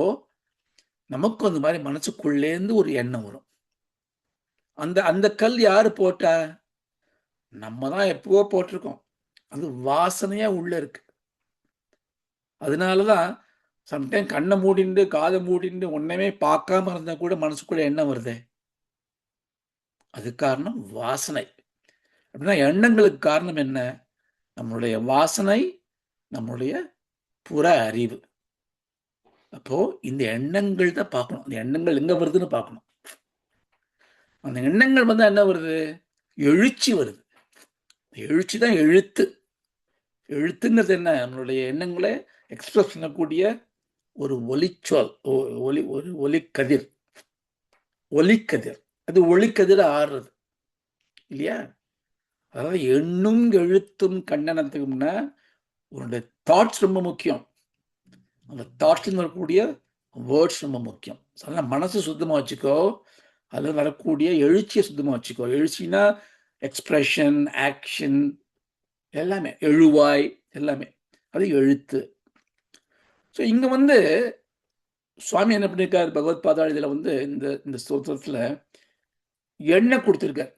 நமக்கும் அந்த மாரி மனசுக்குள்ளேருந்து ஒரு எண்ணம் வரும். அந்த அந்த கல் யாரு போட்டா? நம்ம தான் எப்பவோ போட்டிருக்கோம். அது வாசனையா உள்ள இருக்கு. அதனால தான் சம்டைம் கண்ண மூடிண்டு, காத மூடிண்டு ஒண்ணுமே பார்க்காம இருந்தா கூட மனசுக்குள்ள எண்ணம் வருதே. அதுக்கு காரணம் வாசனை. அப்படின்னா எண்ணங்களுக்கு காரணம் என்ன? நம்மளுடைய வாசனை, நம்முடைய புற அறிவு. அப்போ இந்த எண்ணங்கள் தான் பார்க்கணும். அந்த எண்ணங்கள் எங்க வருதுன்னு பார்க்கணும். அந்த எண்ணங்கள் வந்தா என்ன வருது? எழுச்சி வருது. எழுச்சி தான் எழுத்து. எழுத்துங்கிறது என்ன? நம்மளுடைய எண்ணங்களை எக்ஸ்பிரஸ் பண்ணக்கூடிய ஒரு ஒலிச்சொல். ஒரு ஒலிக்கதிர். ஒலிக்கதிர். அது ஒளிக்கதிர் ஆறுறது. இல்லையா? அதாவது எண்ணும் எழுத்தும் கண்டனத்துக்கும்னா உன்னுடைய தாட்ஸ் ரொம்ப முக்கியம். அந்த தாட்ஸ்ல வரக்கூடிய வேர்ட்ஸ் ரொம்ப முக்கியம். அதனால மனசு சுத்தமா வச்சுக்கோ. அதில் வரக்கூடிய எழுச்சியை சுத்தமா வச்சுக்கோ. எழுச்சினா எக்ஸ்பிரஷன், ஆக்ஷன் எல்லாமே. எழுவாய் எல்லாமே. அது எழுத்து. ஸோ இங்க வந்து சுவாமி என்ன பண்ணியிருக்காரு பகவத் பாதாள இதில் வந்து இந்த இந்த ஸ்தோத்திரத்தில் எண்ணெய் கொடுத்துருக்கார்.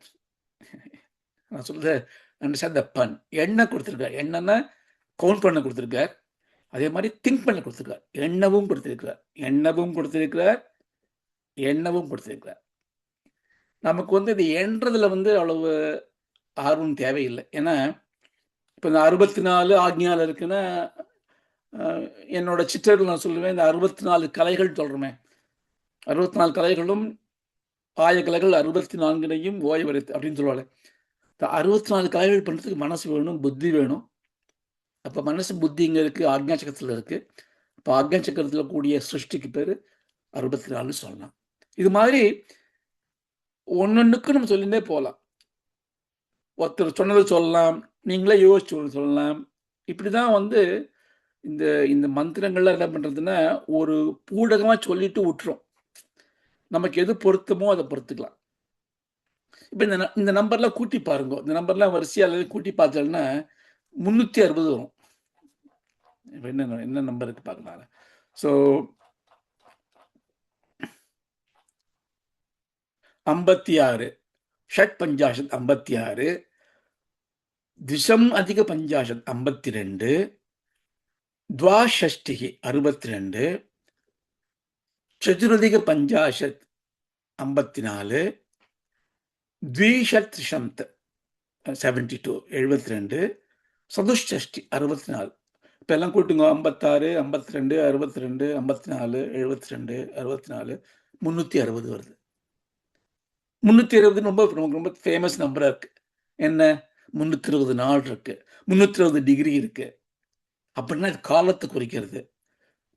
நான் சொல்றது அண்டர்ஸ்டாண்ட் த பன். எண்ணெய் கொடுத்துருக்கார். எண்ணெய்னா கவுண்ட் பண்ண கொடுத்துருக்கார். அதே மாதிரி திங்க் பண்ண கொடுத்துருக்கார். எண்ணவும் கொடுத்திருக்கிறார். எண்ணவும் கொடுத்திருக்கிறார். எண்ணவும் கொடுத்திருக்கிறார். நமக்கு வந்து இது எண்றதுல வந்து அவ்வளவு ஆர்வம் தேவையில்லை. ஏன்னா இப்போ இந்த 64 ஆக்ஞால இருக்குன்னா என்னோட சிற்றர்கள் நான் சொல்லுவேன் இந்த 64 கலைகள் சொல்றோமே 64 கலைகளும் ஆய கலைகள் 64னையும் ஓய்வரைத்து அப்படின்னு சொல்லுவாங்க. இந்த 64 கலைகள் பண்றதுக்கு மனசு வேணும், புத்தி வேணும். அப்ப மனசு புத்தி இங்க இருக்கு, ஆக்ஞா சக்கரத்துல இருக்கு. இப்போ ஆக்ஞா சக்கரத்துல கூடிய சிருஷ்டிக்கு பேரு 64 சொல்லலாம். இது மாதிரி ஒன்னொன்னுக்கு நம்ம சொல்லிட்டே போகலாம். ஒருத்தர் சொன்னதை சொல்லலாம், நீங்களே யோசிச்சு ஒன்று சொல்லலாம். இப்படிதான் வந்து இந்த இந்த மந்திரங்கள்லாம் என்ன பண்றதுன்னா ஒரு பூடகமா சொல்லிட்டு விட்டுரும். நமக்கு எது பொருத்தமோ அதை பொறுத்துக்கலாம். இப்போ இந்த நம்பர்லாம் கூட்டி பாருங்க. இந்த நம்பர்லாம் வரிசையா கூட்டி பார்த்தோம்னா 360 வரும். இப்போ என்ன என்ன நம்பர் இருக்கு பார்க்கலாம். ஸோ 56 ஷட் பஞ்சாஷத் 56 திஷம் அதிக பஞ்சாஷத் 52 द्वाषष्टिः 62 चतुरधिक पञ्चाशत् 54 द्विशत्रिशन्त् 72 72, சதுஷ்டி 64. இப்போ எல்லாம் கூட்டுங்க, 56 52 62 54 72 64 360 வருது. 360 ரொம்ப ரொம்ப ஃபேமஸ் நம்பரா இருக்கு. என்ன? 320 நாள் இருக்கு, 320 டிகிரி இருக்கு. அப்படின்னா இது காலத்தை குறிக்கிறது,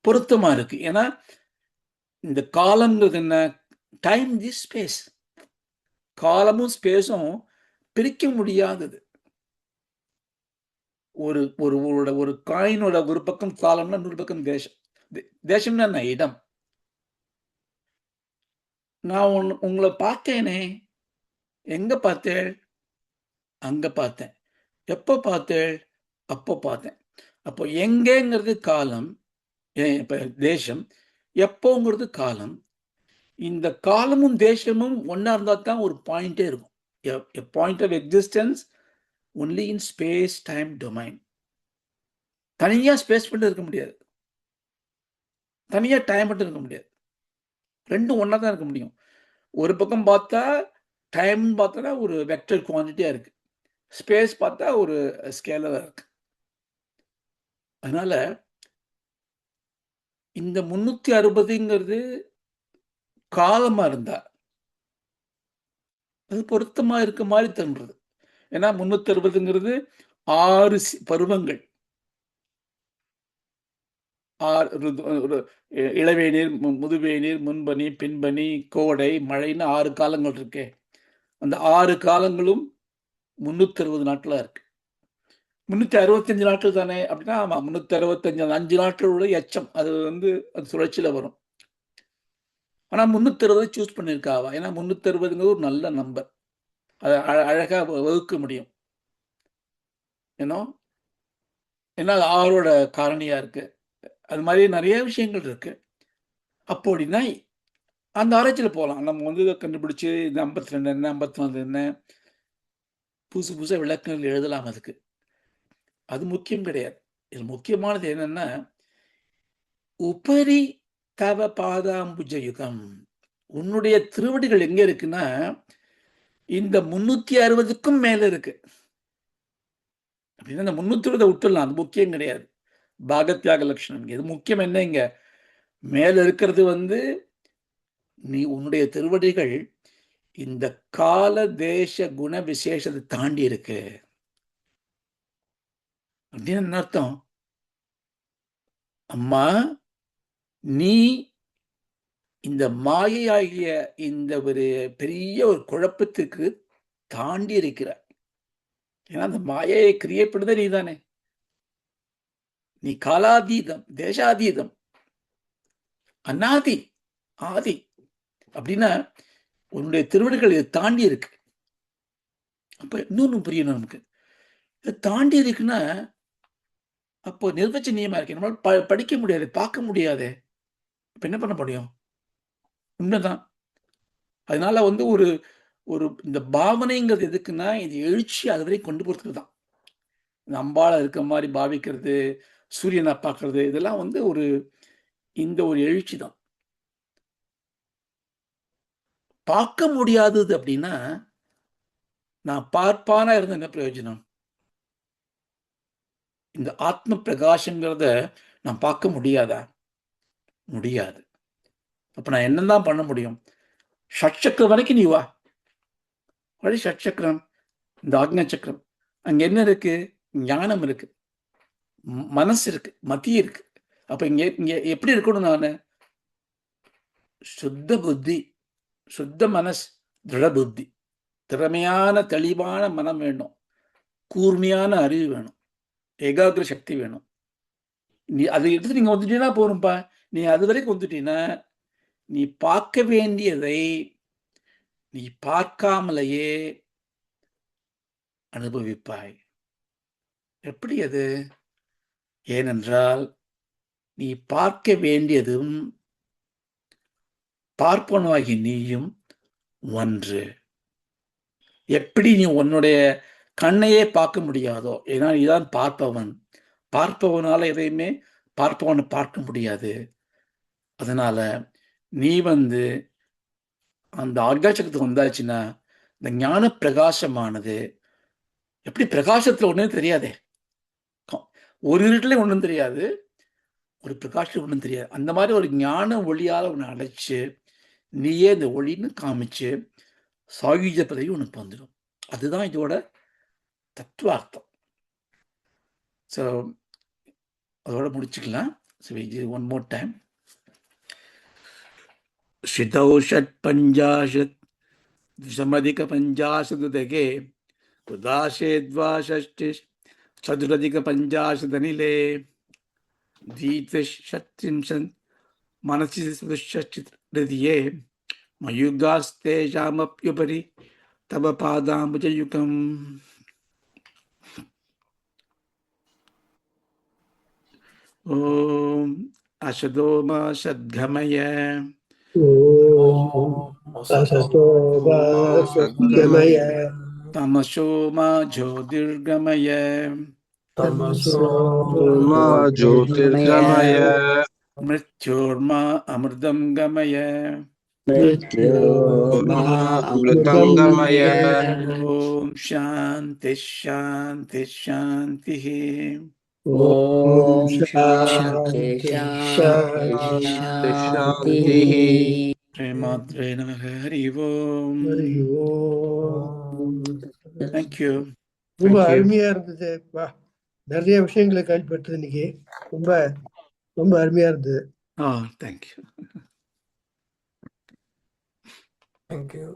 பொருத்தமா இருக்கு. ஏன்னா இந்த காலம்ங்கிறது என்ன? Time the space. காலமும் ஸ்பேஸும் பிரிக்க முடியாதது. ஒரு ஒரு ஒரு காயினோட ஒரு பக்கம் காலம்னா இன்னொரு பக்கம் தேசம். தேசம்னா என்ன? இடம். நான் உங்களை பார்த்தேனே. எங்க பார்த்தேன்? அங்க பார்த்தேன். எப்போ பார்த்தேன்? அப்போ பார்த்தேன். அப்போ எங்கேங்கிறது காலம், இப்ப தேசம். எப்போங்கிறது காலம். இந்த காலமும் தேசமும் ஒன்னா இருந்தா தான் ஒரு பாயிண்டே இருக்கும். A point of existence only in space time domain. தனியா ஸ்பேஸ் மட்டும் இருக்க முடியாது, தனியா டைம் மட்டும் இருக்க முடியாது. ரெண்டும் ஒன்னா தான் இருக்க முடியும். ஒரு பக்கம் பார்த்தா டைம் பார்த்தா ஒரு வெக்டர் குவான்டிட்டியா இருக்கு, ஸ்பேஸ் பார்த்தா ஒரு ஸ்கேலரா இருக்கு. அதனால இந்த 360ங்கிறது காலமா இருந்தா அது பொருத்தமா இருக்க மாதிரி தோன்றது. ஏன்னா 360ங்கிறது 6 பருவங்கள். இளவேநீர், முதுவேநீர், முன்பனி, பின்பனி, கோடை, மழைன்னு 6 காலங்கள் இருக்கே. அந்த 6 காலங்களும் 360 நாட்களா இருக்கு. 365 நாட்கள் தானே அப்படின்னா, ஆமா 365 5 நாட்களோட எச்சம் அது அது சுழற்சியில வரும். ஆனா 360 சூஸ் பண்ணியிருக்காவா? ஏன்னா 360ங்கிறது ஒரு நல்ல நம்பர், அதை அழகா வகுக்க முடியும். ஏன்னா ஏன்னா அது 6ஓட காரணியா இருக்கு. அது மாதிரி நிறைய விஷயங்கள் இருக்கு. அப்படின்னா அந்த ஆராய்ச்சியில் போகலாம். நம்ம இதை கண்டுபிடிச்சு இந்த 52 என்ன, 54 என்ன, புதுசு புதுசாக விளக்கங்கள் எழுதலாம். அதுக்கு அது முக்கியம் கிடையாது. இது முக்கியமானது என்னன்னா, உபரி தவ பாதாம்புஜ யுகம், உன்னுடைய திருவடிகள் எங்க இருக்குன்னா இந்த 360க்கும் மேல இருக்கு. அப்படின்னா இந்த 360 விட்டுடலாம், அது முக்கியம் கிடையாது. பாகத்யாக லட்சணம் இது முக்கியம். என்ன இங்க மேல இருக்கிறது நீ உன்னுடைய திருவடிகள் இந்த கால தேச குண விசேஷத்தை தாண்டி இருக்கு. அப்படின்னு என்ன அர்த்தம்? அம்மா, நீ இந்த மாயையாகிய இந்த ஒரு பெரிய ஒரு குழப்பத்துக்கு தாண்டி இருக்கிற. ஏன்னா அந்த மாயையை கிரியேட் பண்ணதே நீ தானே. நீ காலாதீதம், தேசாதீதம், அநாதி, ஆதி. அப்படின்னா உன்னுடைய திருவடிகள் இதை தாண்டி இருக்கு. அப்ப இன்னொன்னு புரியணும் நமக்கு. இதை தாண்டி இருக்குன்னா அப்போ நிர்வச்சனீயமா இருக்கு. நம்மளால படிக்க முடியாது, பார்க்க முடியாது. இப்ப என்ன பண்ண முடியும்? உண்மைதான். அதனால ஒரு ஒரு இந்த பாவனைங்கிறது எதுக்குன்னா, இது எழுச்சி அது வரை கொண்டு போறதுக்கு தான். அம்பாள இருக்க மாதிரி பாவிக்கிறது, சூரியனை பார்க்கறது, இதெல்லாம் இந்த ஒரு எழுச்சி தான். பார்க்க முடியாதது அப்படின்னா, நான் பார்ப்பானா இருந்த என்ன பிரயோஜனம்? இந்த ஆத்ம பிரகாசங்கிறத நான் பார்க்க முடியாதா? முடியாது. அப்ப நான் என்னதான் பண்ண முடியும்? ஷட்சக்கரம் வரைக்கும் நீ வா. வழி ஷட்சக்கரம், இந்த ஆக்ஞா சக்கரம். அங்க என்ன இருக்கு? ஞானம் இருக்கு, மனசு இருக்கு, மதி இருக்கு. அப்ப இங்க இங்க எப்படி இருக்கணும்? நானு சுத்த புத்தி, சுத்த மனசு, திருட புத்தி, திறமையான தெளிவான மனம் வேணும், கூர்மையான அறிவு வேணும், ஏகாகிர சக்தி வேணும். நீ அதை எடுத்து நீங்க வந்துட்டீங்கன்னா போரும்பா. நீ அது வரைக்கும் வந்துட்டீங்கன்னா நீ பார்க்க வேண்டியதை நீ பார்க்காமலேயே அனுபவிப்பாய். எப்படி அது? ஏனென்றால் நீ பார்க்க வேண்டியதும் பார்ப்பனவாகி நீயும் ஒன்று. எப்படி நீ உன்னுடைய கண்ணையே பார்க்க முடியாதோ, ஏன்னா நீதான் பார்ப்பவன். பார்ப்பவனால எதையுமே பார்ப்பவனை பார்க்க முடியாது. அதனால நீ அந்த ஆகாசத்துக்கு வந்தாச்சுன்னா இந்த ஞான பிரகாசமானது எப்படி பிரகாசத்துல ஒண்ணும் தெரியாதே, ஒரு இருட்டுல ஒண்ணும் தெரியாது, ஒரு பிரகாசத்துல ஒண்ணும் தெரியாது. அந்த மாதிரி ஒரு ஞான ஒளியால உன்னை அழைச்சு நீயே இந்த ஒளின்னு காமிச்சு சாயுஜ பதவி உனக்கு வந்துடும். அதுதான் இதோட தத்துவார்த்தம். ஸோ அதோட முடிச்சுக்கலாம். So one more time. ஸ்ருதௌ ஷட் பஞ்சாஷத் द्विशमधिक पञ्चाशदुदके उदाशेद्वा षष्टि चतुरधिक पञ्चाशदनिले द्वित्रिंशत् मनसि हृदये मयुगास्तेषामप्युपरि तव पादाम्बुजयुगम्. ॐ अशतो मा सद्गमय असतो मा सद्गमय तमसो मा ज्योतिर्गमय तमसो मा ज्योतिर्गमय मृत्योर्मा अमृतं गमय मा अमृतं गमय ॐ शान्ति शान्ति शान्तिः. ॐ शान्ति शान्ति शान्तिः. श्रीमात्रे नमः. हरि ओम्. हरि ओम्. Thank you. ரொம்ப Thank you. அருமையா இருந்தது. நிறைய விஷயங்களை கேள்விப்பட்டது இன்னைக்கு. ரொம்ப ரொம்ப அருமையா இருந்தது. Oh, thank you. Thank you.